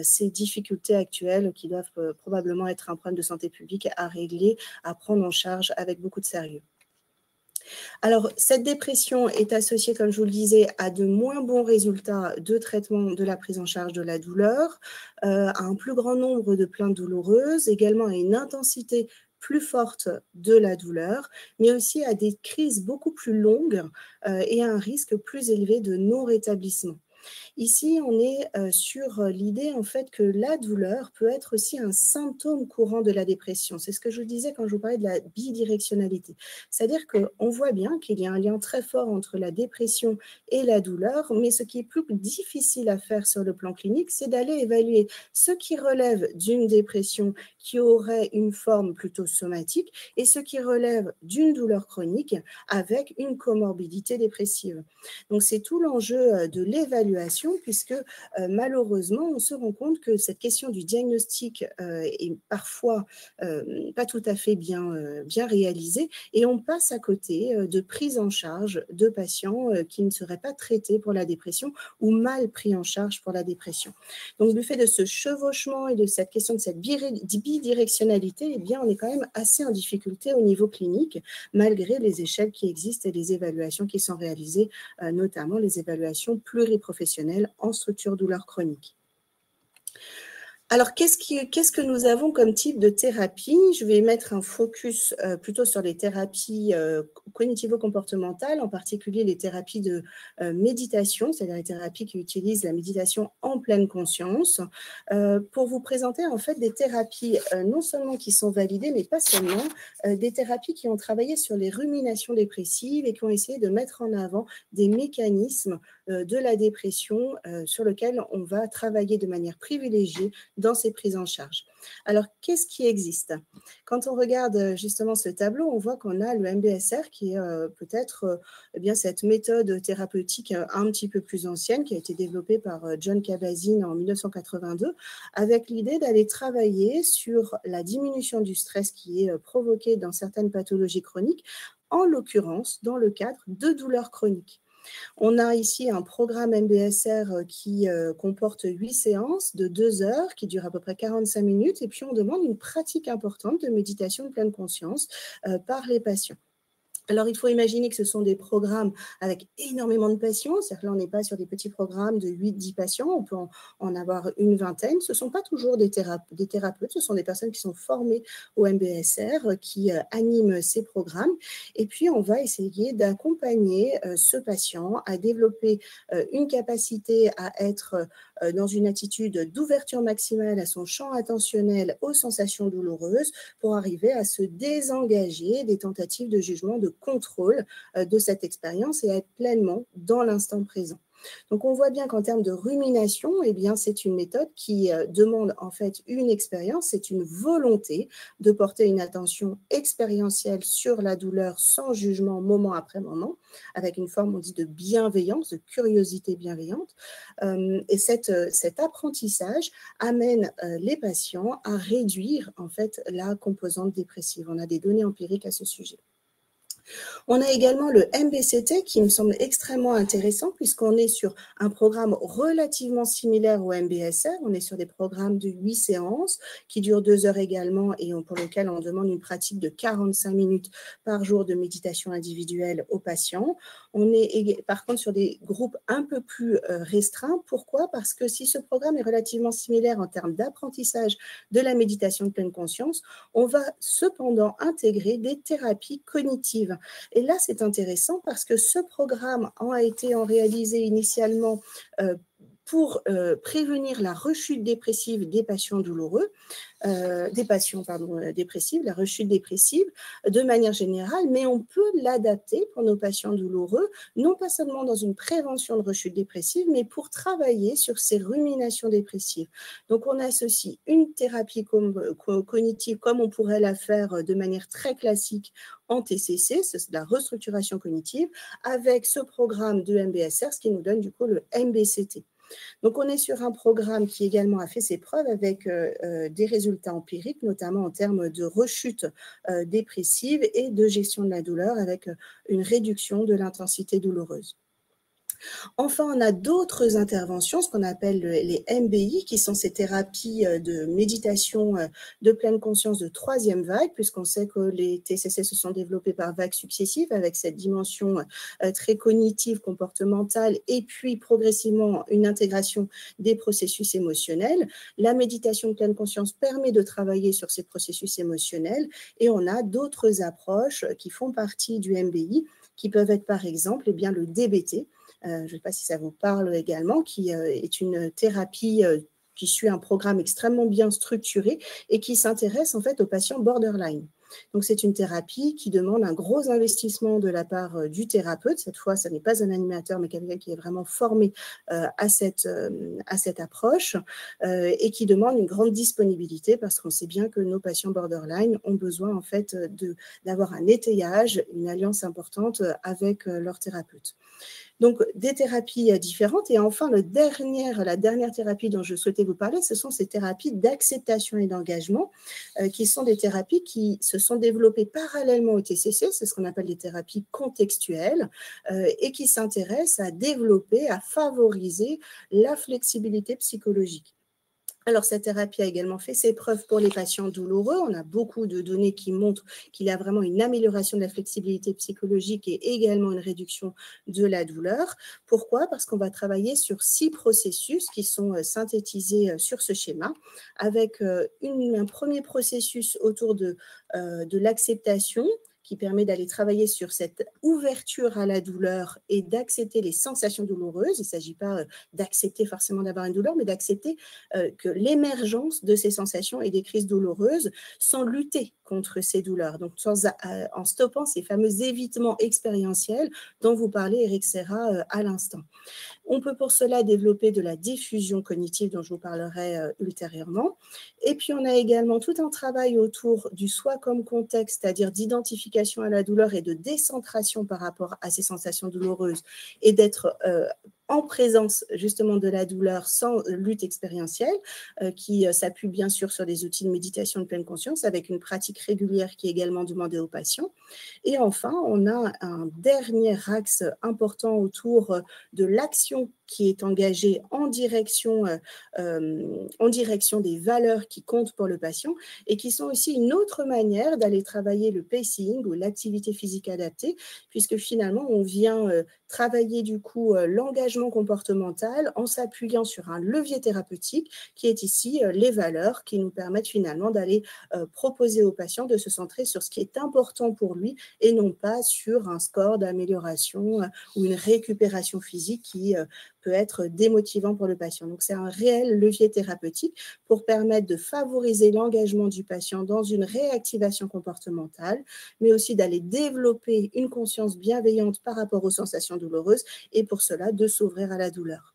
ces difficultés actuelles qui doivent probablement être un problème de santé publique à régler, à prendre en charge avec beaucoup de sérieux. Alors, cette dépression est associée, comme je vous le disais, à de moins bons résultats de traitement de la prise en charge de la douleur, à un plus grand nombre de plaintes douloureuses, également à une intensité plus forte de la douleur, mais aussi à des crises beaucoup plus longues et à un risque plus élevé de non-rétablissement. Ici, on est sur l'idée en fait que la douleur peut être aussi un symptôme courant de la dépression. C'est ce que je vous disais quand je vous parlais de la bidirectionnalité. C'est-à-dire qu'on voit bien qu'il y a un lien très fort entre la dépression et la douleur, mais ce qui est plus difficile à faire sur le plan clinique, c'est d'aller évaluer ce qui relève d'une dépression qui aurait une forme plutôt somatique et ce qui relève d'une douleur chronique avec une comorbidité dépressive. Donc, c'est tout l'enjeu de l'évaluation puisque malheureusement, on se rend compte que cette question du diagnostic est parfois pas tout à fait bien réalisée et on passe à côté de prise en charge de patients qui ne seraient pas traités pour la dépression ou mal pris en charge pour la dépression. Donc, du fait de ce chevauchement et de cette question de cette bidirectionnalité, eh bien, on est quand même assez en difficulté au niveau clinique, malgré les échelles qui existent et les évaluations qui sont réalisées, notamment les évaluations pluriprofessionnelles en structure douleur chronique. Alors, qu'est-ce que nous avons comme type de thérapie? Je vais mettre un focus plutôt sur les thérapies cognitivo-comportementales, en particulier les thérapies de méditation, c'est-à-dire les thérapies qui utilisent la méditation en pleine conscience, pour vous présenter en fait des thérapies non seulement qui sont validées, mais pas seulement, des thérapies qui ont travaillé sur les ruminations dépressives et qui ont essayé de mettre en avant des mécanismes de la dépression sur lesquels on va travailler de manière privilégiée dans ces prises en charge. Alors, qu'est-ce qui existe? Quand on regarde justement ce tableau, on voit qu'on a le MBSR qui est peut-être cette méthode thérapeutique un petit peu plus ancienne qui a été développée par John Kabat-Zinn en 1982 avec l'idée d'aller travailler sur la diminution du stress qui est provoqué dans certaines pathologies chroniques, en l'occurrence dans le cadre de douleurs chroniques. On a ici un programme MBSR qui comporte 8 séances de 2 heures qui durent à peu près 45 minutes et puis on demande une pratique importante de méditation de pleine conscience par les patients. Alors, il faut imaginer que ce sont des programmes avec énormément de patients. C'est-à-dire que là, on n'est pas sur des petits programmes de 8-10 patients. On peut en avoir une vingtaine. Ce ne sont pas toujours des thérapeutes. Ce sont des personnes qui sont formées au MBSR, qui animent ces programmes. Et puis, on va essayer d'accompagner ce patient à développer une capacité à être dans une attitude d'ouverture maximale à son champ attentionnel aux sensations douloureuses pour arriver à se désengager des tentatives de jugement, de contrôle de cette expérience et à être pleinement dans l'instant présent. Donc, on voit bien qu'en termes de rumination, eh bien, c'est une méthode qui demande en fait une expérience, c'est une volonté de porter une attention expérientielle sur la douleur sans jugement moment après moment, avec une forme, on dit, de bienveillance, de curiosité bienveillante. Et cet apprentissage amène les patients à réduire en fait la composante dépressive. On a des données empiriques à ce sujet. On a également le MBCT qui me semble extrêmement intéressant puisqu'on est sur un programme relativement similaire au MBSR. On est sur des programmes de 8 séances qui durent 2 heures également et pour lesquelles on demande une pratique de 45 minutes par jour de méditation individuelle aux patients. On est par contre sur des groupes un peu plus restreints. Pourquoi? Parce que si ce programme est relativement similaire en termes d'apprentissage de la méditation de pleine conscience, on va cependant intégrer des thérapies cognitives. Et là, c'est intéressant parce que ce programme a été réalisé initialement pour prévenir la rechute dépressive des patients douloureux, dépressifs, la rechute dépressive de manière générale, mais on peut l'adapter pour nos patients douloureux, non pas seulement dans une prévention de rechute dépressive, mais pour travailler sur ces ruminations dépressives. Donc, on associe une thérapie cognitive comme on pourrait la faire de manière très classique en TCC, c'est la restructuration cognitive, avec ce programme de MBSR, ce qui nous donne du coup le MBCT. Donc, on est sur un programme qui également a fait ses preuves avec des résultats empiriques, notamment en termes de rechute dépressive et de gestion de la douleur avec une réduction de l'intensité douloureuse. Enfin, on a d'autres interventions, ce qu'on appelle les MBI, qui sont ces thérapies de méditation de pleine conscience de 3e vague, puisqu'on sait que les TCC se sont développés par vagues successives avec cette dimension très cognitive, comportementale, et puis progressivement une intégration des processus émotionnels. La méditation de pleine conscience permet de travailler sur ces processus émotionnels et on a d'autres approches qui font partie du MBI, qui peuvent être par exemple le DBT, je ne sais pas si ça vous parle également, qui est une thérapie qui suit un programme extrêmement bien structuré et qui s'intéresse en fait aux patients borderline. Donc, c'est une thérapie qui demande un gros investissement de la part du thérapeute. Cette fois, ce n'est pas un animateur, mais quelqu'un qui est vraiment formé à cette approche et qui demande une grande disponibilité parce qu'on sait bien que nos patients borderline ont besoin en fait d'avoir un étayage, une alliance importante avec leur thérapeute. Donc, des thérapies différentes. Et enfin, la dernière thérapie dont je souhaitais vous parler, ce sont ces thérapies d'acceptation et d'engagement, qui sont des thérapies qui se sont développées parallèlement au TCC, c'est ce qu'on appelle des thérapies contextuelles, et qui s'intéressent à développer, à favoriser la flexibilité psychologique. Alors, cette thérapie a également fait ses preuves pour les patients douloureux. On a beaucoup de données qui montrent qu'il y a vraiment une amélioration de la flexibilité psychologique et également une réduction de la douleur. Pourquoi? Parce qu'on va travailler sur 6 processus qui sont synthétisés sur ce schéma, avec un premier processus autour de l'acceptation, qui permet d'aller travailler sur cette ouverture à la douleur et d'accepter les sensations douloureuses. Il ne s'agit pas d'accepter forcément d'avoir une douleur, mais d'accepter que l'émergence de ces sensations et des crises douloureuses sans lutter contre ces douleurs, donc en stoppant ces fameux évitements expérientiels dont vous parlez, Eric Serra, à l'instant. On peut pour cela développer de la diffusion cognitive dont je vous parlerai ultérieurement. Et puis, on a également tout un travail autour du soi comme contexte, c'est-à-dire d'identification à la douleur et de décentration par rapport à ces sensations douloureuses et d'être en présence justement de la douleur sans lutte expérientielle, qui s'appuie bien sûr sur des outils de méditation de pleine conscience avec une pratique régulière qui est également demandée aux patients. Et enfin, on a un dernier axe important autour de l'action qui est engagée en direction des valeurs qui comptent pour le patient et qui sont aussi une autre manière d'aller travailler le pacing ou l'activité physique adaptée, puisque finalement, on vient travailler du coup l'engagement comportemental en s'appuyant sur un levier thérapeutique qui est ici les valeurs qui nous permettent finalement d'aller proposer au patient de se centrer sur ce qui est important pour lui et non pas sur un score d'amélioration ou une récupération physique qui peut être démotivant pour le patient. Donc, c'est un réel levier thérapeutique pour permettre de favoriser l'engagement du patient dans une réactivation comportementale, mais aussi d'aller développer une conscience bienveillante par rapport aux sensations douloureuses et pour cela, de s'ouvrir à la douleur.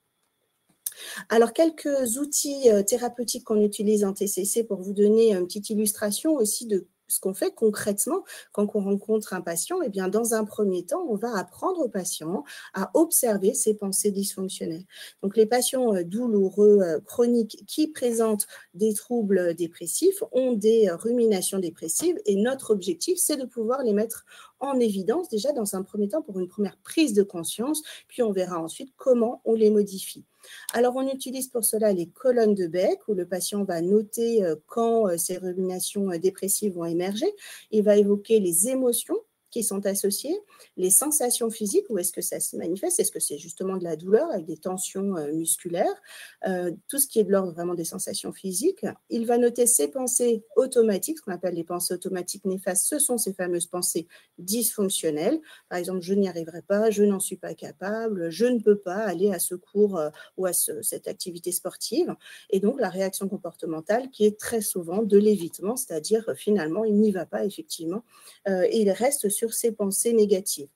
Alors, quelques outils thérapeutiques qu'on utilise en TCC pour vous donner une petite illustration aussi de ce qu'on fait concrètement quand on rencontre un patient. Eh bien, dans un premier temps, on va apprendre au patient à observer ses pensées dysfonctionnelles. Donc, les patients douloureux, chroniques, qui présentent des troubles dépressifs ont des ruminations dépressives et notre objectif, c'est de pouvoir les mettre en évidence déjà dans un premier temps pour une première prise de conscience, puis on verra ensuite comment on les modifie. Alors, on utilise pour cela les colonnes de Beck où le patient va noter quand ces ruminations dépressives vont émerger. Il va évoquer les émotions qui sont associées, les sensations physiques, où est-ce que ça se manifeste, est-ce que c'est justement de la douleur avec des tensions musculaires, tout ce qui est de l'ordre vraiment des sensations physiques. Il va noter ses pensées automatiques, ce qu'on appelle les pensées automatiques néfastes, ce sont ces fameuses pensées dysfonctionnelles. Par exemple, je n'y arriverai pas, je n'en suis pas capable, je ne peux pas aller à ce cours ou à cette activité sportive. Et donc, la réaction comportementale qui est très souvent de l'évitement, c'est-à-dire finalement, il n'y va pas effectivement et il reste sur ses pensées négatives.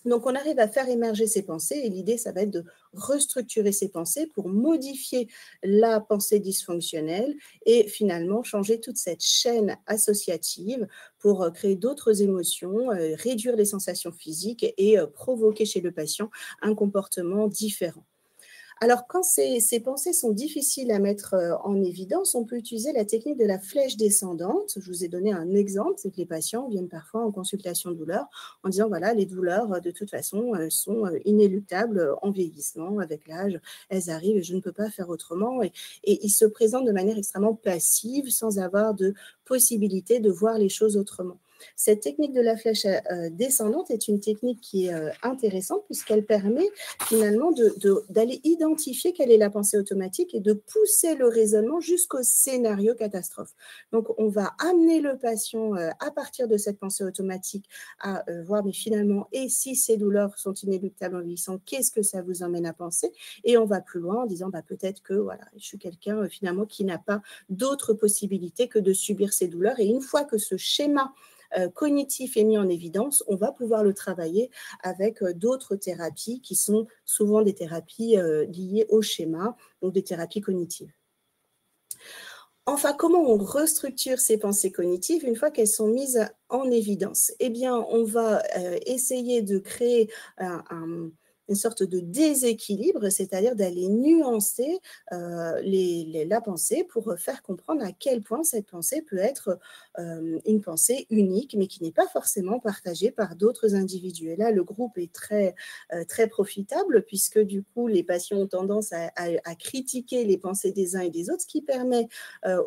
Donc, on arrive à faire émerger ces pensées et l'idée, ça va être de restructurer ces pensées pour modifier la pensée dysfonctionnelle et finalement changer toute cette chaîne associative pour créer d'autres émotions, réduire les sensations physiques et provoquer chez le patient un comportement différent. Alors, quand ces pensées sont difficiles à mettre en évidence, on peut utiliser la technique de la flèche descendante. Je vous ai donné un exemple, c'est que les patients viennent parfois en consultation douleur en disant, voilà, les douleurs, de toute façon, sont inéluctables en vieillissement, avec l'âge, elles arrivent et je ne peux pas faire autrement. Et ils se présentent de manière extrêmement passive, sans avoir de possibilité de voir les choses autrement. Cette technique de la flèche descendante est une technique qui est intéressante puisqu'elle permet finalement d'aller identifier quelle est la pensée automatique et de pousser le raisonnement jusqu'au scénario catastrophe. Donc, on va amener le patient à partir de cette pensée automatique à voir, mais finalement, et si ces douleurs sont inéluctables en vieillissant, qu'est-ce que ça vous emmène à penser? Et on va plus loin en disant, peut-être que voilà, je suis quelqu'un finalement qui n'a pas d'autre possibilité que de subir ces douleurs. Et une fois que ce schéma cognitif est mis en évidence, on va pouvoir le travailler avec d'autres thérapies qui sont souvent des thérapies liées au schéma, donc des thérapies cognitives. Enfin, comment on restructure ces pensées cognitives une fois qu'elles sont mises en évidence? Eh bien, on va essayer de créer une sorte de déséquilibre, c'est-à-dire d'aller nuancer la pensée pour faire comprendre à quel point cette pensée peut être une pensée unique, mais qui n'est pas forcément partagée par d'autres individus. Et là, le groupe est très profitable, puisque du coup, les patients ont tendance à critiquer les pensées des uns et des autres, ce qui permet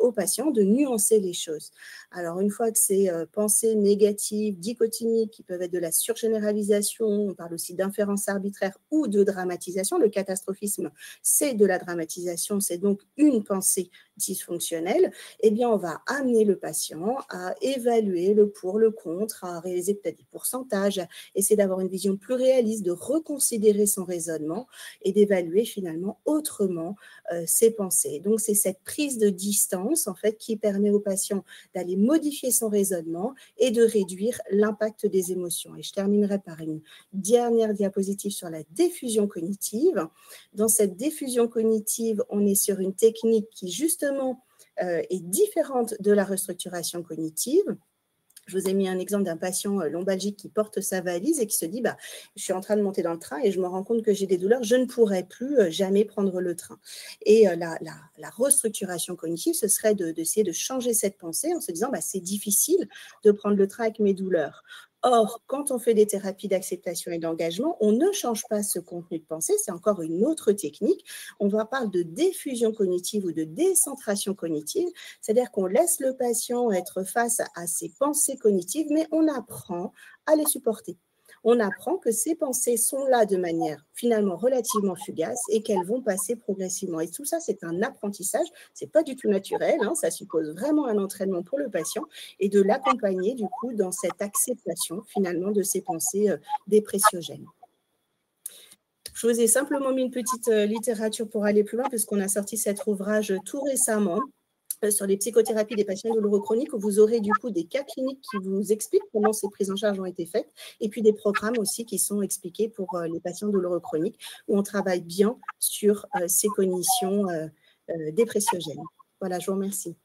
aux patients de nuancer les choses. Alors, une fois que ces pensées négatives, dichotomiques, qui peuvent être de la surgénéralisation, on parle aussi d'inférence arbitraire ou de dramatisation. Le catastrophisme, c'est de la dramatisation, c'est donc une pensée dysfonctionnelle. Eh bien, on va amener le patient à évaluer le pour, le contre, à réaliser peut-être des pourcentages, à essayer d'avoir une vision plus réaliste, de reconsidérer son raisonnement et d'évaluer finalement autrement ses pensées. Donc, c'est cette prise de distance, en fait, qui permet au patient d'aller modifier son raisonnement et de réduire l'impact des émotions. Et je terminerai par une dernière diapositive sur la diffusion cognitive. Dans cette diffusion cognitive, on est sur une technique qui justement est différente de la restructuration cognitive. Je vous ai mis un exemple d'un patient lombalgique qui porte sa valise et qui se dit je suis en train de monter dans le train et je me rends compte que j'ai des douleurs, je ne pourrai plus jamais prendre le train. Et la restructuration cognitive, ce serait d'essayer de changer cette pensée en se disant c'est difficile de prendre le train avec mes douleurs. Or, quand on fait des thérapies d'acceptation et d'engagement, on ne change pas ce contenu de pensée, c'est encore une autre technique. On va parler de diffusion cognitive ou de décentration cognitive, c'est-à-dire qu'on laisse le patient être face à ses pensées cognitives, mais on apprend à les supporter. On apprend que ces pensées sont là de manière finalement relativement fugace et qu'elles vont passer progressivement. Et tout ça, c'est un apprentissage, ce n'est pas du tout naturel, ça suppose vraiment un entraînement pour le patient et de l'accompagner du coup dans cette acceptation finalement de ces pensées dépressiogènes. Je vous ai simplement mis une petite littérature pour aller plus loin puisqu'on a sorti cet ouvrage tout récemment sur les psychothérapies des patients douloureux chroniques, où vous aurez du coup des cas cliniques qui vous expliquent comment ces prises en charge ont été faites, et puis des programmes aussi qui sont expliqués pour les patients douloureux chroniques, où on travaille bien sur ces cognitions dépressiogènes. Voilà, je vous remercie.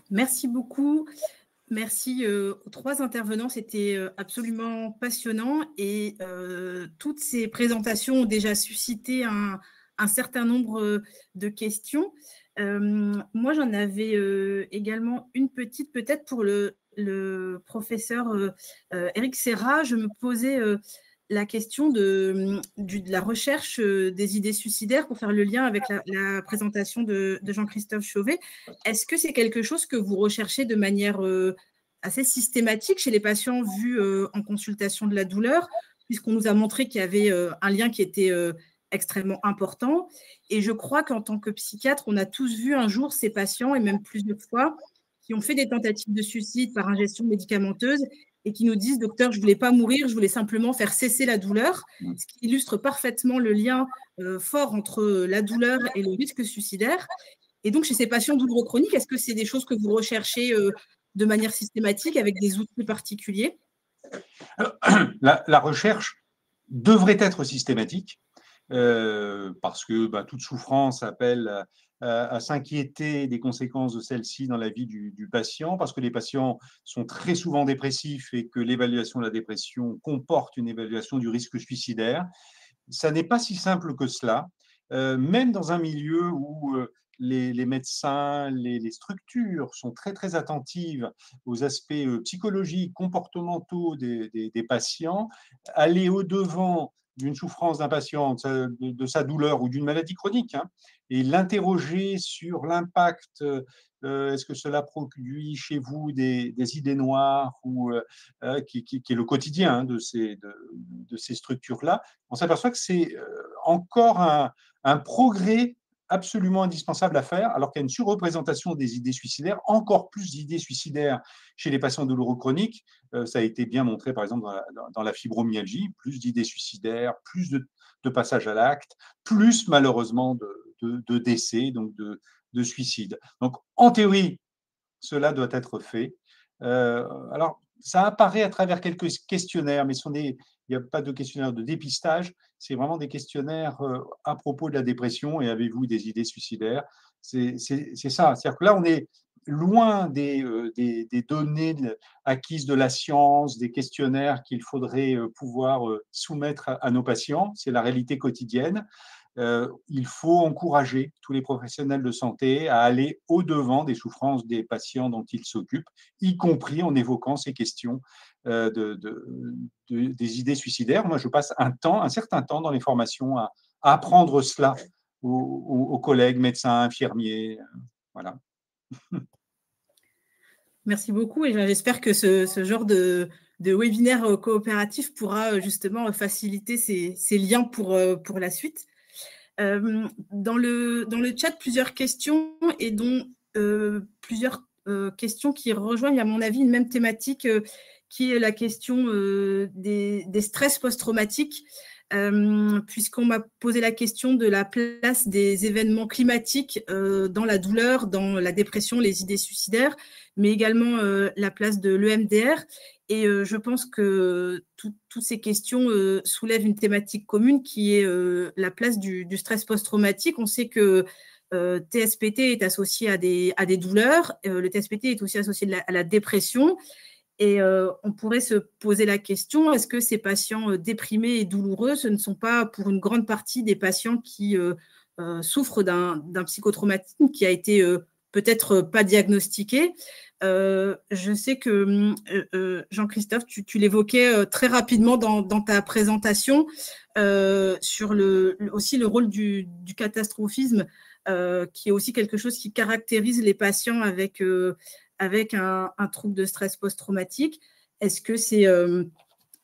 Merci beaucoup. Merci aux trois intervenants, c'était absolument passionnant et toutes ces présentations ont déjà suscité un certain nombre de questions. Moi, j'en avais également une petite, peut-être pour le professeur Éric Serra. Je me posais la question de la recherche des idées suicidaires pour faire le lien avec la présentation de Jean-Christophe Chauvet. Est-ce que c'est quelque chose que vous recherchez de manière assez systématique chez les patients vus en consultation de la douleur, puisqu'on nous a montré qu'il y avait un lien qui était extrêmement important. Et je crois qu'en tant que psychiatre, on a tous vu un jour ces patients, et même plusieurs fois, qui ont fait des tentatives de suicide par ingestion médicamenteuse et qui nous disent « Docteur, je ne voulais pas mourir, je voulais simplement faire cesser la douleur », ce qui illustre parfaitement le lien fort entre la douleur et le risque suicidaire. Et donc, chez ces patients douloureux chroniques, est-ce que c'est des choses que vous recherchez de manière systématique avec des outils particuliers? La recherche devrait être systématique parce que toute souffrance appelle à s'inquiéter des conséquences de celle-ci dans la vie du patient, parce que les patients sont très souvent dépressifs et que l'évaluation de la dépression comporte une évaluation du risque suicidaire. Ça n'est pas si simple que cela, même dans un milieu où les médecins, les structures sont très, très attentives aux aspects psychologiques, comportementaux des patients. Aller au-devant d'une souffrance d'un patient, de sa douleur ou d'une maladie chronique, et l'interroger sur l'impact, est-ce que cela produit chez vous des idées noires, ou qui est le quotidien de ces structures-là, on s'aperçoit que c'est encore un progrès absolument indispensable à faire, alors qu'il y a une surreprésentation des idées suicidaires, encore plus d'idées suicidaires chez les patients douloureux chroniques. Ça a été bien montré, par exemple, dans la fibromyalgie, plus d'idées suicidaires, plus de passages à l'acte, plus malheureusement de décès, donc de suicides. Donc, en théorie, cela doit être fait. Alors, ça apparaît à travers quelques questionnaires, mais il n'y a pas de questionnaire de dépistage, c'est vraiment des questionnaires à propos de la dépression et avez-vous des idées suicidaires. C'est ça. C'est-à-dire que là, on est loin des données acquises de la science, des questionnaires qu'il faudrait pouvoir soumettre à nos patients. C'est la réalité quotidienne. Il faut encourager tous les professionnels de santé à aller au-devant des souffrances des patients dont ils s'occupent, y compris en évoquant ces questions des idées suicidaires. Moi, je passe un certain temps dans les formations à apprendre cela aux collègues, médecins, infirmiers. Voilà. Merci beaucoup, et j'espère que ce genre de webinaire coopératif pourra justement faciliter ces liens pour la suite. Dans le chat, plusieurs questions, et dont plusieurs questions qui rejoignent, à mon avis, une même thématique qui est la question des stress post-traumatiques, puisqu'on m'a posé la question de la place des événements climatiques dans la douleur, dans la dépression, les idées suicidaires, mais également la place de l'EMDR. Et je pense que toutes ces questions soulèvent une thématique commune qui est la place du stress post-traumatique. On sait que TSPT est associé à des douleurs. Le TSPT est aussi associé à la dépression. Et on pourrait se poser la question, est-ce que ces patients déprimés et douloureux, ce ne sont pas pour une grande partie des patients qui souffrent d'un psychotraumatisme qui a été peut-être pas diagnostiqué? Je sais que Jean-Christophe, tu l'évoquais très rapidement dans ta présentation sur aussi le rôle du catastrophisme, qui est aussi quelque chose qui caractérise les patients avec un trouble de stress post-traumatique. Est-ce que c'est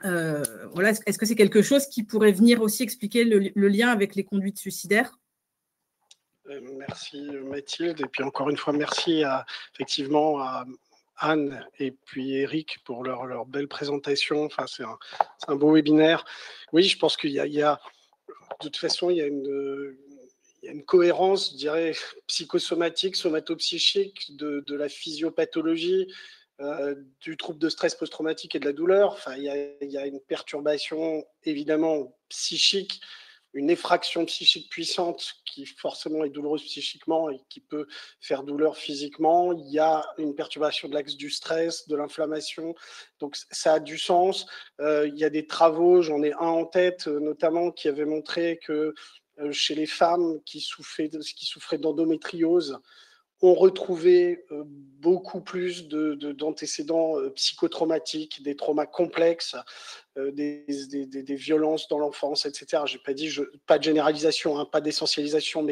est-ce que c'est quelque chose qui pourrait venir aussi expliquer le lien avec les conduites suicidaires? Merci Mathilde, et puis encore une fois merci effectivement à Anne et puis Eric pour leur belle présentation. Enfin, c'est un beau webinaire. Oui, je pense qu'il y a de toute façon il y a une cohérence, je dirais, psychosomatique, somatopsychique de la physiopathologie, du trouble de stress post-traumatique et de la douleur. Enfin, il y a une perturbation évidemment psychique, une effraction psychique puissante qui forcément est douloureuse psychiquement et qui peut faire douleur physiquement. Il y a une perturbation de l'axe du stress, de l'inflammation. Donc ça a du sens. Il y a des travaux, j'en ai un en tête notamment, qui avait montré que chez les femmes qui souffraient d'endométriose ont retrouvé beaucoup plus d'antécédents psychotraumatiques, des traumas complexes, des violences dans l'enfance, etc. Je n'ai pas dit, pas de généralisation, hein, pas d'essentialisation,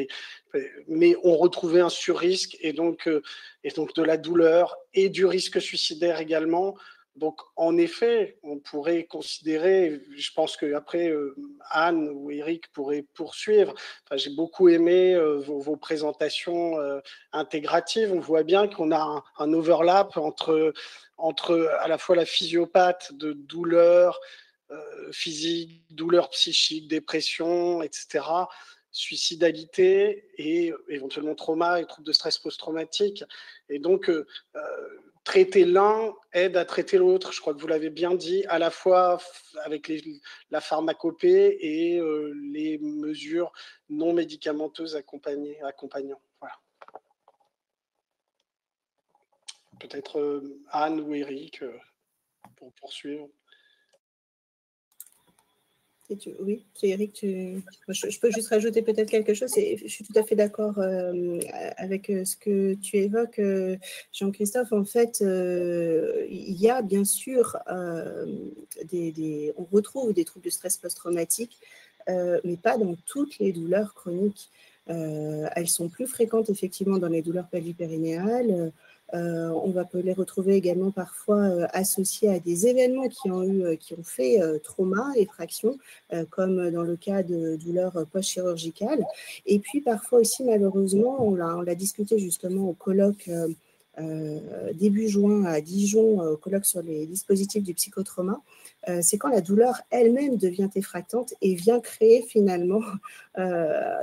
mais on retrouvait un surrisque et donc de la douleur et du risque suicidaire également. Donc, en effet, on pourrait considérer, je pense qu'après, Anne ou Eric pourraient poursuivre. Enfin, j'ai beaucoup aimé vos présentations intégratives. On voit bien qu'on a un overlap entre à la fois la physiopathe de douleur physique, douleur psychique, dépression, etc., suicidalité et éventuellement trauma et troubles de stress post-traumatique. Et donc, traiter l'un aide à traiter l'autre. Je crois que vous l'avez bien dit, à la fois avec la pharmacopée et les mesures non médicamenteuses accompagnant. Voilà. Peut-être Anne ou Eric pour poursuivre. Oui, Eric, je peux juste rajouter peut-être quelque chose. Je suis tout à fait d'accord avec ce que tu évoques, Jean-Christophe. En fait, il y a bien sûr, on retrouve des troubles de stress post-traumatique, mais pas dans toutes les douleurs chroniques. Elles sont plus fréquentes effectivement dans les douleurs pelvipérinéales. On va les retrouver également parfois associés à des événements qui ont fait trauma, effraction, comme dans le cas de douleurs post-chirurgicales. Et puis parfois aussi, malheureusement, on l'a discuté justement au colloque début juin à Dijon, au colloque sur les dispositifs du psychotrauma, c'est quand la douleur elle-même devient effractante et vient créer finalement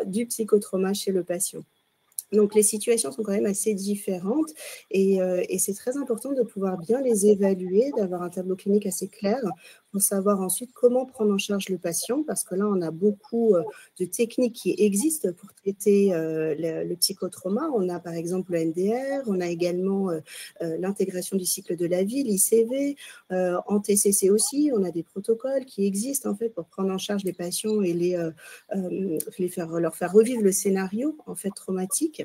du psychotrauma chez le patient. Donc, les situations sont quand même assez différentes et c'est très important de pouvoir bien les évaluer, d'avoir un tableau clinique assez clair pour savoir ensuite comment prendre en charge le patient, parce que là, on a beaucoup de techniques qui existent pour traiter le psychotrauma. On a par exemple le MDR, on a également l'intégration du cycle de la vie, l'ICV, en TCC aussi, on a des protocoles qui existent en fait pour prendre en charge les patients et leur faire revivre le scénario en fait traumatique.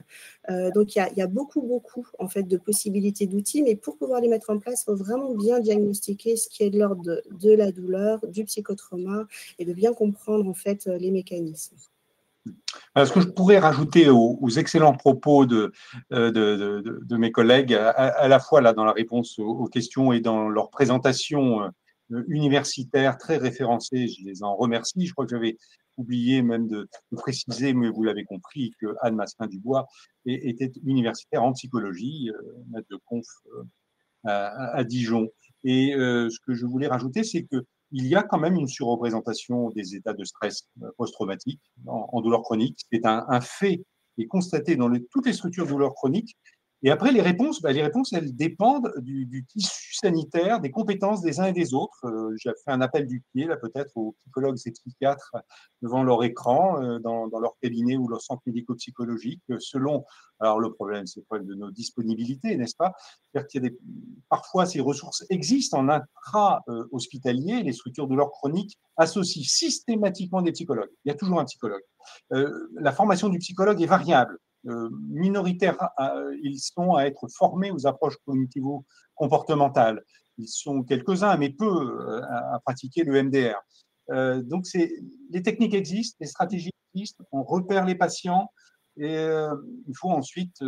Donc, il y a beaucoup en fait de possibilités d'outils, mais pour pouvoir les mettre en place, il faut vraiment bien diagnostiquer ce qui est de l'ordre de la douleur, du psychotrauma et de bien comprendre en fait les mécanismes. Ce que je pourrais rajouter aux excellents propos de mes collègues, à la fois là dans la réponse aux questions et dans leur présentation universitaire très référencée, je les en remercie. Je crois que j'avais oublié même de préciser, mais vous l'avez compris, que Anne Masselin-Dubois était universitaire en psychologie, maître de conf à Dijon. Et ce que je voulais rajouter, c'est qu'il y a quand même une surreprésentation des états de stress post-traumatique en douleur chronique. C'est un fait qui est constaté dans toutes les structures de douleur chronique. Et après, les réponses, elles dépendent du tissu sanitaire, des compétences des uns et des autres. J'ai fait un appel du pied, là, peut-être, aux psychologues et psychiatres devant leur écran, dans leur cabinet ou leur centre médico-psychologique, selon… Alors, le problème, c'est le problème de nos disponibilités, n'est-ce pas? C'est-à-dire qu'il y a parfois, ces ressources existent en intra-hospitalier. Les structures de douleur chronique associent systématiquement des psychologues. Il y a toujours un psychologue. La formation du psychologue est variable. Minoritaires, ils sont à être formés aux approches cognitivo-comportementales. Ils sont quelques-uns, mais peu, à pratiquer le MDR. Donc, les techniques existent, les stratégies existent, on repère les patients et il faut ensuite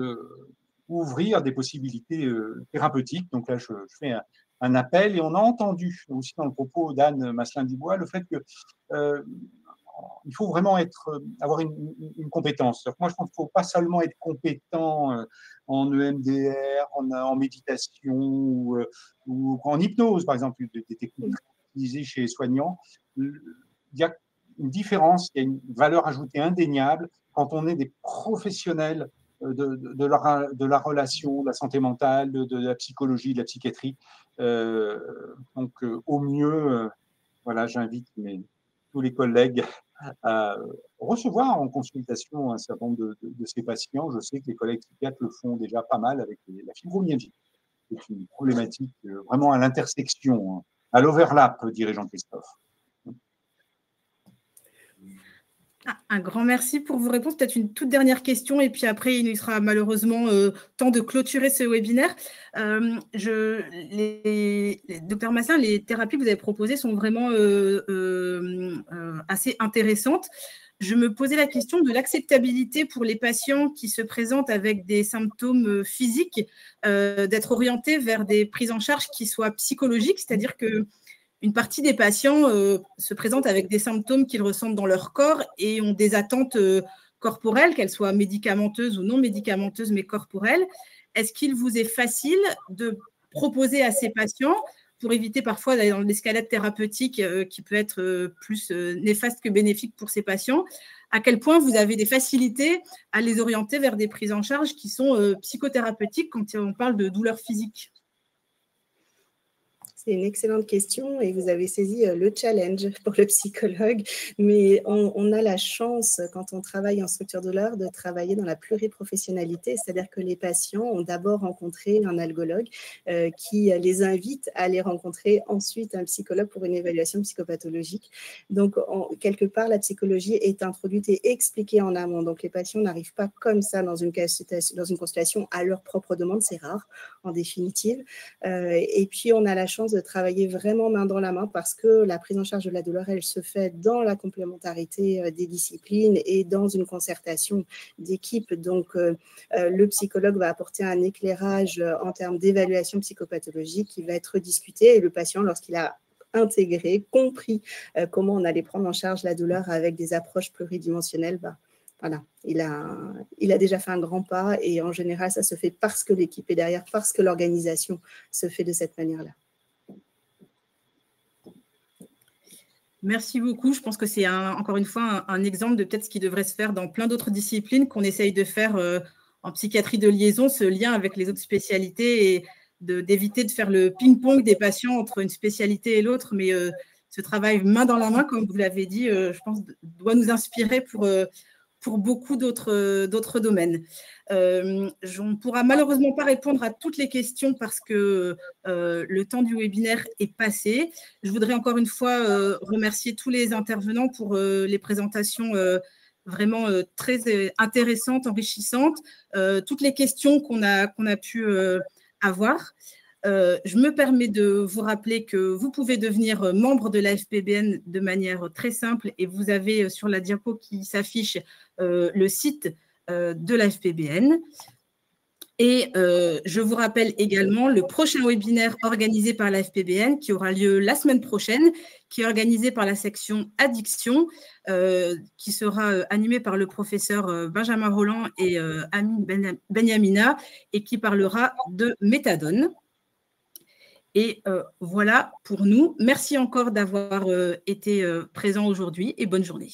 ouvrir des possibilités thérapeutiques. Donc là, je fais un appel et on a entendu aussi dans le propos d'Anne Masselin-Dubois le fait que il faut vraiment avoir une compétence. Moi, je pense qu'il ne faut pas seulement être compétent en EMDR, en méditation ou en hypnose, par exemple, des techniques utilisées chez les soignants. Il y a une différence, il y a une valeur ajoutée indéniable quand on est des professionnels de la relation, de la santé mentale, de la psychologie, de la psychiatrie. Donc, au mieux, voilà, j'invite tous les collègues à recevoir en consultation un certain nombre de ces patients. Je sais que les collègues psychiatres le font déjà pas mal avec la fibromyalgie. C'est une problématique vraiment à l'intersection, à l'overlap, dirait Jean-Christophe. Un grand merci pour vos réponses. Peut-être une toute dernière question et puis après, il nous sera malheureusement temps de clôturer ce webinaire. Docteur Massin, les thérapies que vous avez proposées sont vraiment assez intéressantes. Je me posais la question de l'acceptabilité pour les patients qui se présentent avec des symptômes physiques, d'être orientés vers des prises en charge qui soient psychologiques, c'est-à-dire que une partie des patients se présentent avec des symptômes qu'ils ressentent dans leur corps et ont des attentes corporelles, qu'elles soient médicamenteuses ou non médicamenteuses, mais corporelles. Est-ce qu'il vous est facile de proposer à ces patients, pour éviter parfois d'aller dans l'escalade thérapeutique qui peut être plus néfaste que bénéfique pour ces patients, à quel point vous avez des facilités à les orienter vers des prises en charge qui sont psychothérapeutiques quand on parle de douleurs physiques? C'est une excellente question et vous avez saisi le challenge pour le psychologue, mais on a la chance, quand on travaille en structure douleur, de travailler dans la pluriprofessionnalité, c'est-à-dire que les patients ont d'abord rencontré un algologue qui les invite à aller rencontrer ensuite un psychologue pour une évaluation psychopathologique. Donc, quelque part, la psychologie est introduite et expliquée en amont. Donc, les patients n'arrivent pas comme ça dans une consultation à leur propre demande, c'est rare en définitive. Et puis, on a la chance de travailler vraiment main dans la main parce que la prise en charge de la douleur, elle se fait dans la complémentarité des disciplines et dans une concertation d'équipe. Donc, le psychologue va apporter un éclairage en termes d'évaluation psychopathologique qui va être discuté et le patient, lorsqu'il a intégré, compris comment on allait prendre en charge la douleur avec des approches pluridimensionnelles, voilà, il a déjà fait un grand pas et en général, ça se fait parce que l'équipe est derrière, parce que l'organisation se fait de cette manière-là. Merci beaucoup. Je pense que c'est encore une fois un exemple de peut-être ce qui devrait se faire dans plein d'autres disciplines qu'on essaye de faire en psychiatrie de liaison, ce lien avec les autres spécialités et d'éviter de faire le ping-pong des patients entre une spécialité et l'autre. Mais ce travail main dans la main, comme vous l'avez dit, je pense doit nous inspirer pour beaucoup d'autres domaines. On ne pourra malheureusement pas répondre à toutes les questions parce que le temps du webinaire est passé. Je voudrais encore une fois remercier tous les intervenants pour les présentations vraiment très intéressantes, enrichissantes, toutes les questions qu'on a pu avoir. Je me permets de vous rappeler que vous pouvez devenir membre de la FPBN de manière très simple et vous avez sur la diapo qui s'affiche le site de la FPBN. Et je vous rappelle également le prochain webinaire organisé par la FPBN qui aura lieu la semaine prochaine, qui est organisé par la section addiction, qui sera animé par le professeur Benjamin Rolland et Amine Benyamina et qui parlera de méthadone. Et voilà pour nous. Merci encore d'avoir été présent aujourd'hui et bonne journée.